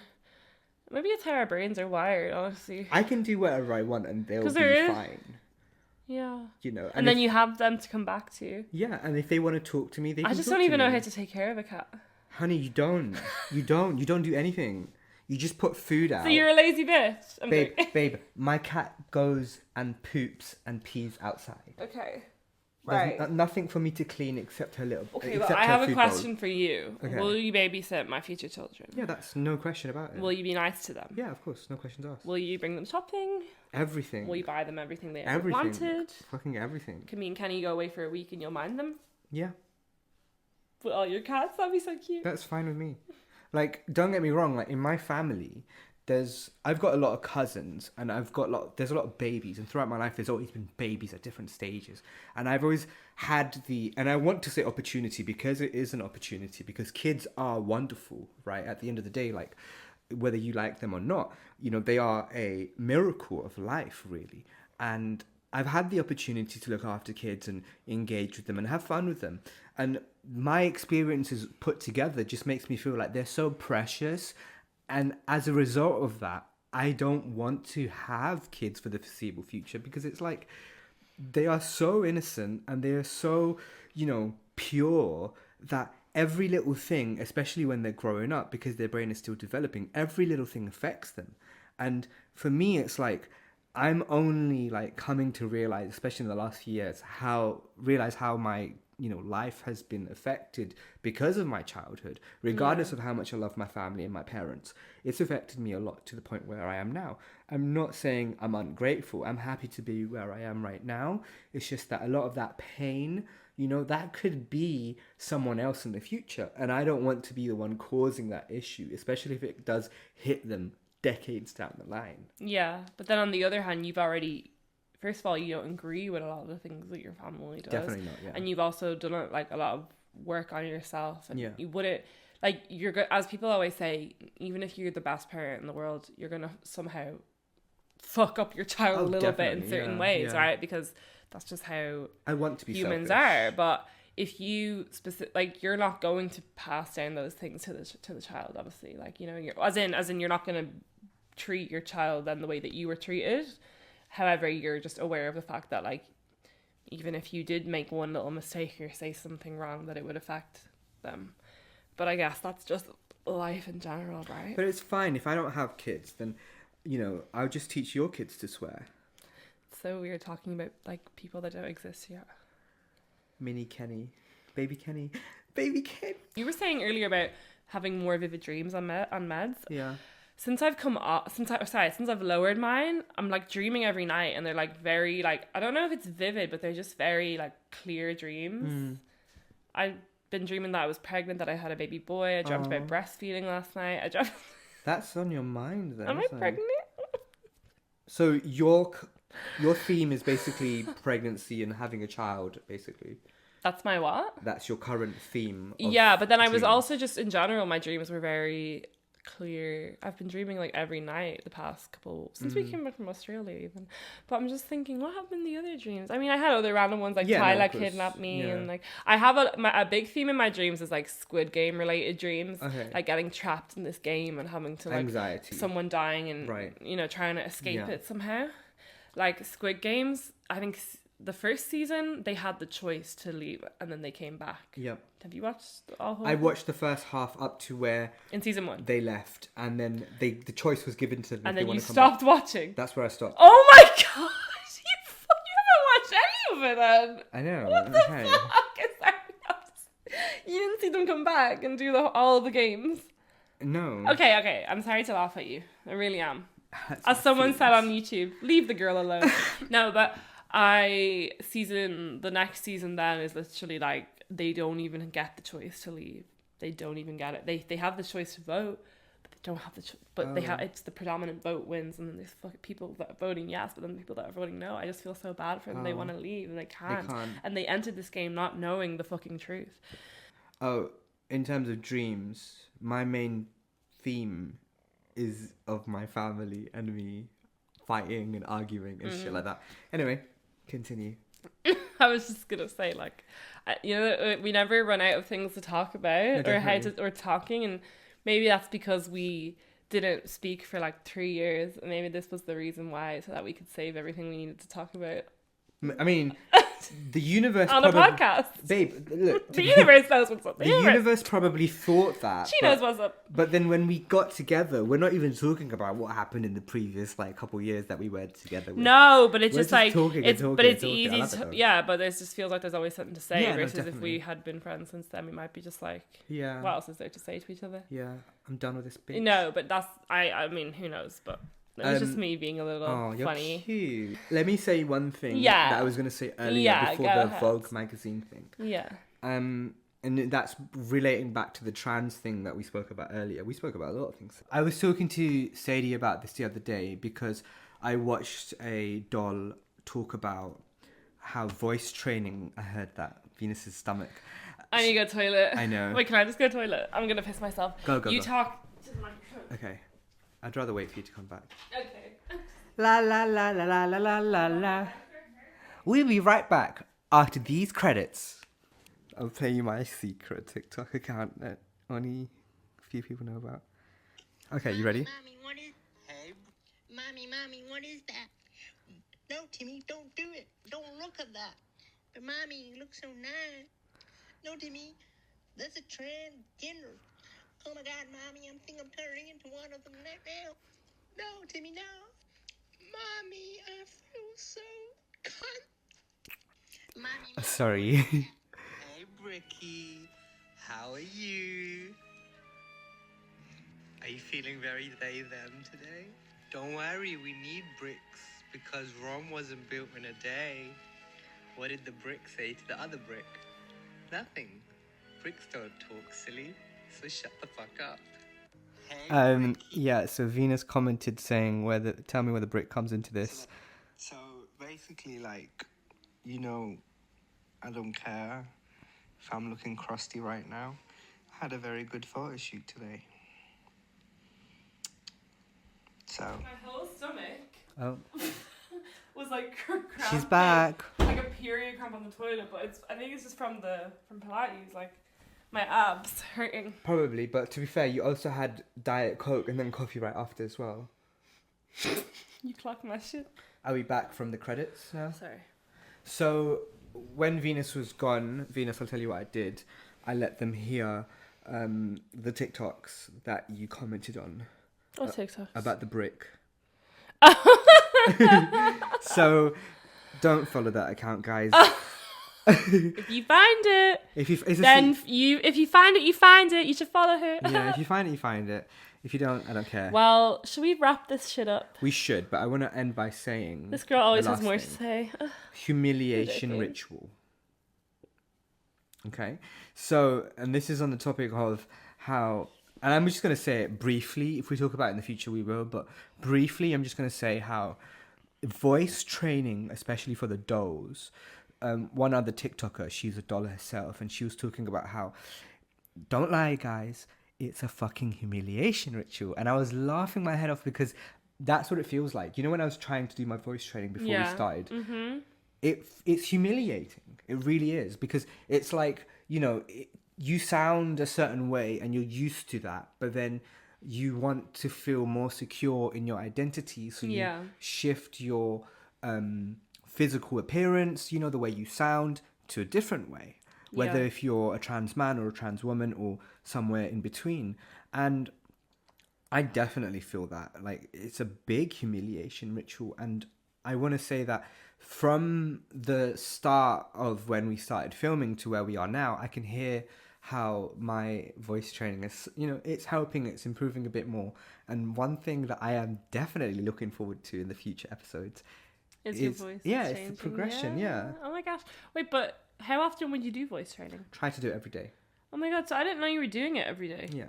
Speaker 1: maybe it's how our brains are wired, honestly.
Speaker 2: I can do whatever I want and they'll be fine.
Speaker 1: Yeah.
Speaker 2: And
Speaker 1: then you have them to come back to.
Speaker 2: Yeah, and if they want to talk to me, they can
Speaker 1: I just
Speaker 2: talk
Speaker 1: don't even
Speaker 2: to me.
Speaker 1: know how to take care of a cat.
Speaker 2: Honey, you don't do anything. You just put food out.
Speaker 1: So you're a lazy bitch.
Speaker 2: Babe, my cat goes and poops and pees outside.
Speaker 1: Okay. Right.
Speaker 2: Nothing for me to clean except her little.
Speaker 1: Okay,
Speaker 2: except
Speaker 1: well, I
Speaker 2: her
Speaker 1: have a
Speaker 2: food
Speaker 1: question for you.
Speaker 2: Okay.
Speaker 1: Will you babysit my future children?
Speaker 2: bowl. Yeah, that's no question about it.
Speaker 1: Will you be nice to them?
Speaker 2: Yeah, of course, no questions asked.
Speaker 1: Will you bring them shopping?
Speaker 2: Everything.
Speaker 1: Will you buy them everything they ever
Speaker 2: Everything.
Speaker 1: wanted?
Speaker 2: Fucking everything.
Speaker 1: Can you go away for a week and you'll mind them?
Speaker 2: Yeah,
Speaker 1: With all your cats? That'd be so cute.
Speaker 2: that's fine with me. Like, don't get me wrong. Like in my family, I've got a lot of cousins, and there's a lot of babies, and throughout my life, there's always been babies at different stages, and I've always had and I want to say opportunity because it is an opportunity, because kids are wonderful, right? At the end of the day, like, whether you like them or not, they are a miracle of life, really. And I've had the opportunity to look after kids and engage with them and have fun with them. And my experiences put together just makes me feel like they're so precious. And as a result of that, I don't want to have kids for the foreseeable future, because it's like they are so innocent and they are so, pure, that every little thing, especially when they're growing up, because their brain is still developing, every little thing affects them. And for me, it's like I'm only like coming to realize, especially in the last few years, how my life has been affected because of my childhood, regardless of how much I love my family and my parents. It's affected me a lot to the point where I am now. I'm not saying I'm ungrateful. I'm happy to be where I am right now. It's just that a lot of that pain, that could be someone else in the future. And I don't want to be the one causing that issue, especially if it does hit them decades down the line.
Speaker 1: Yeah, but then on the other hand, first of all, you don't agree with a lot of the things that your family does.
Speaker 2: Definitely not, yeah.
Speaker 1: And you've also done a lot of work on yourself. And
Speaker 2: yeah.
Speaker 1: You wouldn't, as people always say, even if you're the best parent in the world, you're going to somehow fuck up your child a little bit in certain ways, right? Because that's just how
Speaker 2: I want to be
Speaker 1: humans
Speaker 2: selfish.
Speaker 1: are. But if you you're not going to pass down those things to the child, obviously. You're as in you're not going to treat your child then the way that you were treated. However, you're just aware of the fact that, even if you did make one little mistake or say something wrong, that it would affect them. But I guess that's just life in general, right?
Speaker 2: But it's fine. If I don't have kids, then, I'll just teach your kids to swear.
Speaker 1: It's so weird talking about, people that don't exist yet.
Speaker 2: Mini Kenny. Baby Kenny. Baby Kenny.
Speaker 1: You were saying earlier about having more vivid dreams on meds.
Speaker 2: Yeah.
Speaker 1: Since I've lowered mine, I'm dreaming every night, and they're very I don't know if it's vivid, but they're just very clear dreams. I've been dreaming that I was pregnant, that I had a baby boy. I dreamt about breastfeeding last night.
Speaker 2: That's on your mind then.
Speaker 1: Am I pregnant?
Speaker 2: So your theme is basically pregnancy and having a child, basically.
Speaker 1: That's my what?
Speaker 2: That's your current theme.
Speaker 1: Yeah, but then I was also just in general, my dreams were very clear. I've been dreaming every night the past couple since we came back from Australia even. But I'm just thinking, what happened in the other dreams? I mean, I had other random ones Tyler kidnapped me, and I have a big theme in my dreams is Squid Game related dreams, getting trapped in this game and having to
Speaker 2: anxiety,
Speaker 1: someone dying and trying to escape it somehow. Squid Games, I think the first season they had the choice to leave and then they came back.
Speaker 2: Yep.
Speaker 1: Have you watched all?
Speaker 2: I watched the first half up to where
Speaker 1: in season 1
Speaker 2: they left, and then the choice was given to them.
Speaker 1: And then you stopped watching.
Speaker 2: That's where I stopped.
Speaker 1: Oh my gosh! You haven't watched any of it then.
Speaker 2: I know.
Speaker 1: What the fuck? You didn't see them come back and do all the games.
Speaker 2: No.
Speaker 1: Okay. I'm sorry to laugh at you. I really am. As someone said on YouTube, leave the girl alone. No, but the next season then is literally they don't even get the choice to leave. They don't even get it. They have the choice to vote, but they don't have the but they have, it's the predominant vote wins, and then there's people that are voting yes, but then the people that are voting no. I just feel so bad for them. They want to leave and they can't. And they entered this game not knowing the fucking truth.
Speaker 2: Oh, in terms of dreams, my main theme is of my family and me fighting and arguing and shit like that. Anyway, continue.
Speaker 1: I was just gonna say, we never run out of things to talk about, or talking, and maybe that's because we didn't speak for 3 years, and maybe this was the reason why, so that we could save everything we needed to talk about.
Speaker 2: I mean, The universe
Speaker 1: On a
Speaker 2: probably,
Speaker 1: podcast.
Speaker 2: babe. Look,
Speaker 1: The universe knows what's up.
Speaker 2: the universe probably thought that.
Speaker 1: She knows what's up.
Speaker 2: But then when we got together, we're not even talking about what happened in the previous like couple years that we were together. With.
Speaker 1: No, but it's
Speaker 2: We're
Speaker 1: just like
Speaker 2: talking and
Speaker 1: it's
Speaker 2: talking
Speaker 1: but
Speaker 2: and
Speaker 1: it's
Speaker 2: talking. I
Speaker 1: easy
Speaker 2: love it
Speaker 1: to,
Speaker 2: though.
Speaker 1: yeah, but it just feels like there's always something to say
Speaker 2: Yeah, no,
Speaker 1: versus if
Speaker 2: definitely.
Speaker 1: we had been friends since then we might be just like,
Speaker 2: Yeah.
Speaker 1: what else is there to say to each other?
Speaker 2: Yeah, I'm done with this bitch.
Speaker 1: No, but that's I mean, who knows, but it was just me being a little
Speaker 2: Oh, you're
Speaker 1: funny.
Speaker 2: cute. Let me say one thing
Speaker 1: Yeah.
Speaker 2: that I was going to say earlier
Speaker 1: Yeah,
Speaker 2: before
Speaker 1: go
Speaker 2: the
Speaker 1: ahead.
Speaker 2: Vogue magazine thing.
Speaker 1: Yeah.
Speaker 2: And that's relating back to the trans thing that we spoke about earlier. We spoke about a lot of things. I was talking to Sadie about this the other day because I watched a doll talk about how voice training, I heard that, Venus's stomach.
Speaker 1: I need to go to the toilet.
Speaker 2: I know.
Speaker 1: Wait, can I just go to the toilet? I'm going to piss myself.
Speaker 2: Go.
Speaker 1: You talk to the microphone.
Speaker 2: Okay. I'd rather wait for you to come back.
Speaker 1: Okay.
Speaker 2: La la la la la la la la la. We'll be right back after these credits. I'll play you my secret TikTok account that only a few people know about. Okay, you ready?
Speaker 3: Mommy, what is... Hey. Mommy, what is that? No, Timmy, don't do it. Don't look at that. But Mommy, you look so nice. No, Timmy, that's a transgender. Oh my God, Mommy, I think I'm turning into one of them right now. No, Timmy, no. Mommy, I feel so Mommy.
Speaker 2: Sorry.
Speaker 3: Hey, Bricky. How are you? Are you feeling very they-them today? Don't worry, we need bricks because Rome wasn't built in a day. What did the brick say to the other brick? Nothing. Bricks don't talk, silly. So shut the fuck up. Hey, Bricky.
Speaker 2: Yeah, so Venus commented saying tell me where the brick comes into this.
Speaker 3: So basically, like, you know, I don't care if I'm looking crusty right now. I had a very good photo shoot today. So.
Speaker 1: My whole stomach
Speaker 2: Oh,
Speaker 1: was like cramping.
Speaker 2: she's back.
Speaker 1: Like a period cramp on the toilet, but I think it's just from Pilates, like my abs hurting.
Speaker 2: Probably, but to be fair, you also had Diet Coke and then coffee right after as well.
Speaker 1: You clocked my shit.
Speaker 2: Are we back from the credits now?
Speaker 1: Sorry.
Speaker 2: So, when Venus was gone, Venus, I'll tell you what I did. I let them hear the TikToks that you commented on
Speaker 1: What TikToks?
Speaker 2: about the brick. So, don't follow that account, guys.
Speaker 1: If you find it,
Speaker 2: If you
Speaker 1: find it, you find it. You should follow her.
Speaker 2: yeah, if you find it, you find it. If you don't, I don't care.
Speaker 1: Well, should we wrap this shit up?
Speaker 2: We should, but I want to end by saying
Speaker 1: This girl always
Speaker 2: the
Speaker 1: has
Speaker 2: last
Speaker 1: more to
Speaker 2: thing.
Speaker 1: say.
Speaker 2: Humiliation
Speaker 1: Ridiculous.
Speaker 2: ritual. Okay, so, and this is on the topic of how, and I'm just going to say it briefly. If we talk about it in the future, we will, but briefly, I'm just going to say how voice training, especially for the dolls, one other TikToker, she's a doll herself, and she was talking about how, don't lie, guys, it's a fucking humiliation ritual. And I was laughing my head off because that's what it feels like. You know, when I was trying to do my voice training before we started, it's humiliating. It really is, because it's like, you know, you sound a certain way and you're used to that, but then you want to feel more secure in your identity, so you shift your physical appearance, you know, the way you sound, to a different way, whether if you're a trans man or a trans woman or somewhere in between. And I definitely feel that, like, it's a big humiliation ritual. And I want to say that from the start of when we started filming to where we are now, I can hear how my voice training is, you know, it's helping, it's improving a bit more. And one thing that I am definitely looking forward to in the future episodes
Speaker 1: Is your voice
Speaker 2: it's
Speaker 1: changing?
Speaker 2: the progression. Yeah.
Speaker 1: Oh my gosh. Wait, but how often would you do voice training?
Speaker 2: Try to do it every day.
Speaker 1: Oh my god, so I didn't know you were doing it every day.
Speaker 2: Yeah.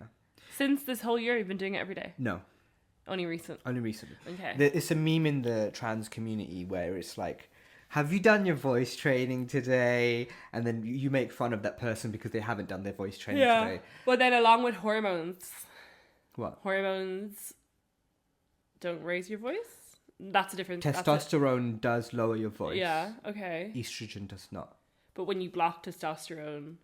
Speaker 1: Since this whole year, you've been doing it every day?
Speaker 2: No,
Speaker 1: Only recent.
Speaker 2: only recently.
Speaker 1: Okay.
Speaker 2: It's a meme in the trans community where it's like, have you done your voice training today? And then you make fun of that person because they haven't done their voice training today.
Speaker 1: But then along with hormones.
Speaker 2: What?
Speaker 1: Hormones don't raise your voice? That's a different...
Speaker 2: Testosterone does lower your voice.
Speaker 1: Yeah, okay.
Speaker 2: Estrogen does not.
Speaker 1: But when you block testosterone...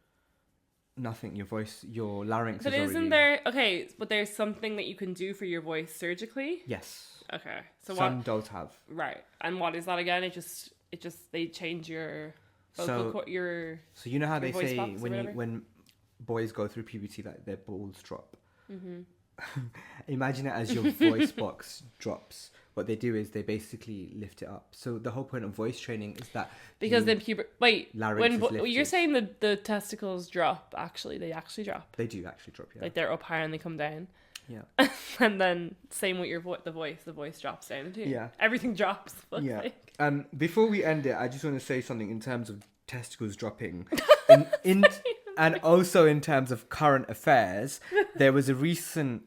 Speaker 2: Nothing. Your voice, your larynx
Speaker 1: But
Speaker 2: is already...
Speaker 1: isn't there... Okay, but there's something that you can do for your voice surgically?
Speaker 2: Yes.
Speaker 1: Okay. So
Speaker 2: Some
Speaker 1: what...
Speaker 2: dolls have.
Speaker 1: Right. And what is that again? It just... They change your... vocal your
Speaker 2: So you know how
Speaker 1: your
Speaker 2: they
Speaker 1: voice
Speaker 2: say
Speaker 1: box or whatever?
Speaker 2: when boys go through puberty, like their balls drop.
Speaker 1: Mm-hmm.
Speaker 2: Imagine it as your voice box drops. What they do is they basically lift it up. So the whole point of voice training is that
Speaker 1: Because then
Speaker 2: larynx is
Speaker 1: you're
Speaker 2: lifted.
Speaker 1: saying the testicles drop. Actually, they actually drop.
Speaker 2: They do actually drop. Yeah.
Speaker 1: Like they're up higher and they come down.
Speaker 2: Yeah.
Speaker 1: And then same with your the voice drops down too.
Speaker 2: Yeah.
Speaker 1: Everything drops.
Speaker 2: Yeah. Before we end it, I just want to say something in terms of testicles dropping. And also in terms of current affairs, there was a recent,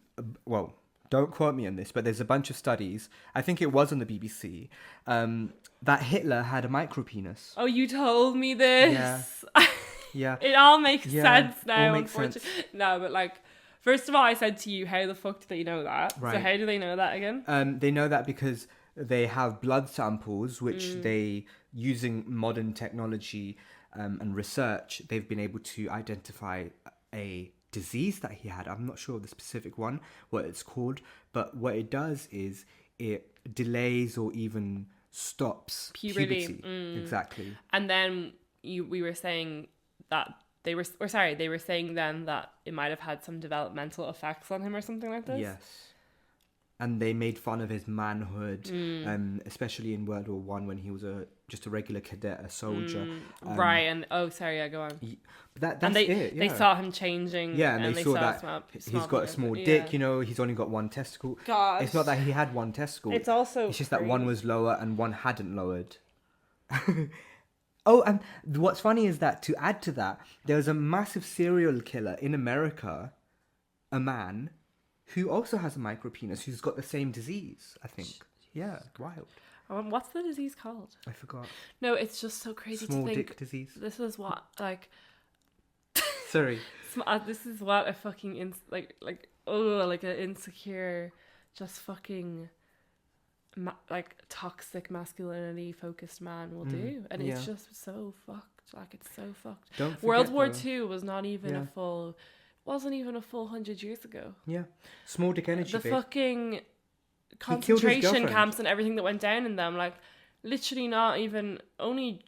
Speaker 2: well, don't quote me on this, but there's a bunch of studies, I think it was on the BBC, that Hitler had a micropenis.
Speaker 1: Oh, you told me this.
Speaker 2: Yeah. Yeah.
Speaker 1: It all makes
Speaker 2: Yeah,
Speaker 1: sense
Speaker 2: all
Speaker 1: now,
Speaker 2: makes
Speaker 1: unfortunately.
Speaker 2: sense.
Speaker 1: No, but like, first of all, I said to you, how the fuck do they know that?
Speaker 2: Right.
Speaker 1: So how do they know that again?
Speaker 2: They know that because they have blood samples, which they, using modern technology and research, they've been able to identify a disease that he had. I'm not sure of the specific one, what it's called, but what it does is it delays or even stops puberty. Exactly.
Speaker 1: And then we were saying that they were saying then that it might have had some developmental effects on him or something like this.
Speaker 2: Yes. And they made fun of his manhood, especially in World War One when he was just a regular cadet, a soldier.
Speaker 1: Right, and go on.
Speaker 2: That's
Speaker 1: and
Speaker 2: it.
Speaker 1: They saw him changing.
Speaker 2: Yeah, and they saw that he's got a small dick.
Speaker 1: Yeah.
Speaker 2: He's only got one testicle.
Speaker 1: God.
Speaker 2: It's not that he had one testicle.
Speaker 1: It's just
Speaker 2: that one was lower and one hadn't lowered. Oh, and what's funny is that to add to that, there was a massive serial killer in America, a man, who also has a micropenis, who's got the same disease, I think. Yeah, wild.
Speaker 1: What's the disease called?
Speaker 2: I forgot.
Speaker 1: No, it's just so crazy
Speaker 2: Small
Speaker 1: to think.
Speaker 2: dick disease.
Speaker 1: This is what, like...
Speaker 2: Sorry.
Speaker 1: This is what a fucking, like an insecure, just fucking... like toxic masculinity focused man will do, and it's just so fucked. Like, it's so fucked.
Speaker 2: Don't forget,
Speaker 1: World War II was not even wasn't even a full 100 years ago.
Speaker 2: Yeah, small dick energy.
Speaker 1: The
Speaker 2: babe.
Speaker 1: Fucking concentration camps and everything that went down in them, like literally not even only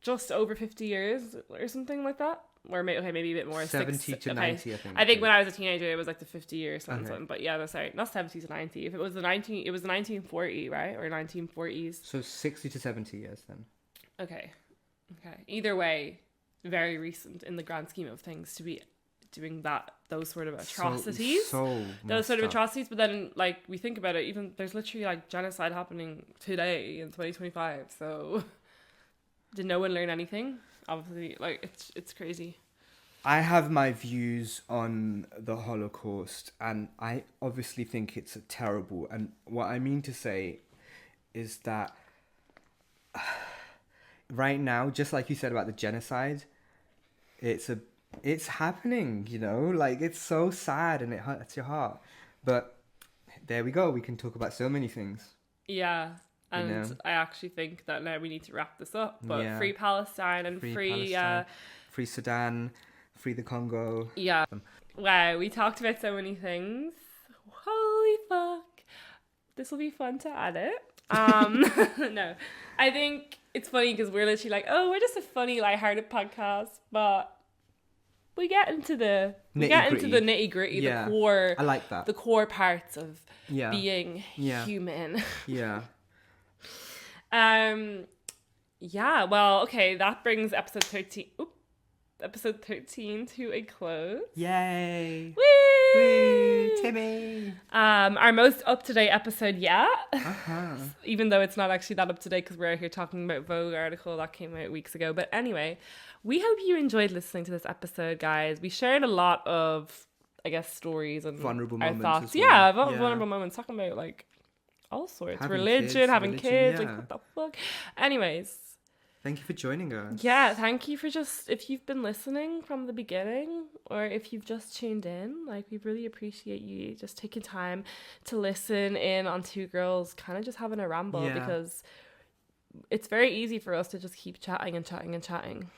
Speaker 1: just over 50 years or something like that. Or maybe a bit more.
Speaker 2: 70 to 90, I think.
Speaker 1: I think when I was a teenager, it was like the 50 years or something. But yeah, no, sorry, not 70 to 90. If it was the 1940, right, or 1940s.
Speaker 2: So 60 to 70 years then.
Speaker 1: Okay. Either way, very recent in the grand scheme of things to be doing those sort of atrocities. Those sort of atrocities. But then, like, we think about it, even there's literally like genocide happening today in 2025. So did no one learn anything? Obviously, like, it's crazy.
Speaker 2: I have my views on the Holocaust, and I obviously think it's terrible. And what I mean to say is that right now, just like you said about the genocide, it's happening, like, it's so sad and it hurts your heart. But there we go. We can talk about so many things.
Speaker 1: Yeah. And I actually think that now we need to wrap this up. But free Palestine and free
Speaker 2: Sudan, free the Congo.
Speaker 1: Yeah. Wow, we talked about so many things. Holy fuck. This will be fun to edit. No. I think it's funny because we're literally like, oh, we're just a funny, lighthearted podcast, but we get into the nitty gritty, the core.
Speaker 2: I like that.
Speaker 1: The core parts of being human.
Speaker 2: Yeah.
Speaker 1: Yeah, well, okay, that brings episode 13 to a close.
Speaker 2: Yay!
Speaker 1: Woo!
Speaker 2: Timmy!
Speaker 1: Our most up-to-date episode yet.
Speaker 2: Uh-huh.
Speaker 1: Even though it's not actually that up-to-date because we're out here talking about Vogue article that came out weeks ago. But anyway, we hope you enjoyed listening to this episode, guys. We shared a lot of, I guess, stories and
Speaker 2: vulnerable
Speaker 1: our
Speaker 2: moments
Speaker 1: thoughts.
Speaker 2: as well.
Speaker 1: Vulnerable moments, talking about, like, all sorts.
Speaker 2: Having
Speaker 1: Having kids,
Speaker 2: yeah.
Speaker 1: like, what the fuck? Anyways.
Speaker 2: Thank you for joining us.
Speaker 1: Yeah, thank you for if you've been listening from the beginning or if you've just tuned in, like, we really appreciate you just taking time to listen in on two girls kind of just having a ramble because it's very easy for us to just keep chatting and chatting and chatting.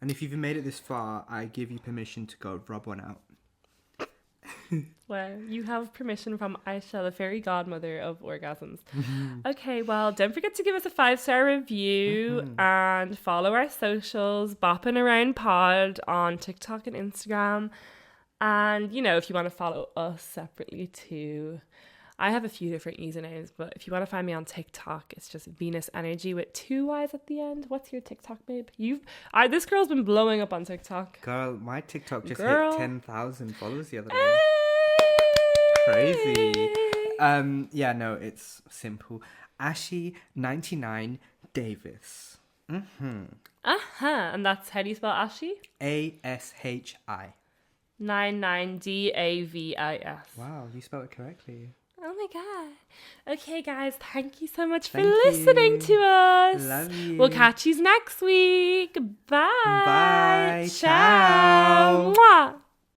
Speaker 2: And if you've made it this far, I give you permission to go rub one out.
Speaker 1: Wow, you have permission from Ayesha, the fairy godmother of orgasms. Okay, well, don't forget to give us a 5-star review and follow our socials, Boppin' Around Pod on TikTok and Instagram. And, you know, if you want to follow us separately too, I have a few different usernames, but if you want to find me on TikTok, it's just Venus Energy with 2 Y's at the end. What's your TikTok, babe? This girl's been blowing up on TikTok.
Speaker 2: Girl, my TikTok just
Speaker 1: Girl.
Speaker 2: hit 10,000 followers the other day. Crazy. Yeah, no, it's simple. Ashi99 Davis.
Speaker 1: And that's, how do you spell Ashi?
Speaker 2: ASHI.
Speaker 1: 99DAVIS.
Speaker 2: Wow, you spelled it correctly.
Speaker 1: Oh my god. Okay, guys, thank you so much for
Speaker 2: Thank
Speaker 1: listening
Speaker 2: you.
Speaker 1: to us.
Speaker 2: Love you.
Speaker 1: We'll catch you next week. Bye.
Speaker 2: Bye.
Speaker 1: Ciao.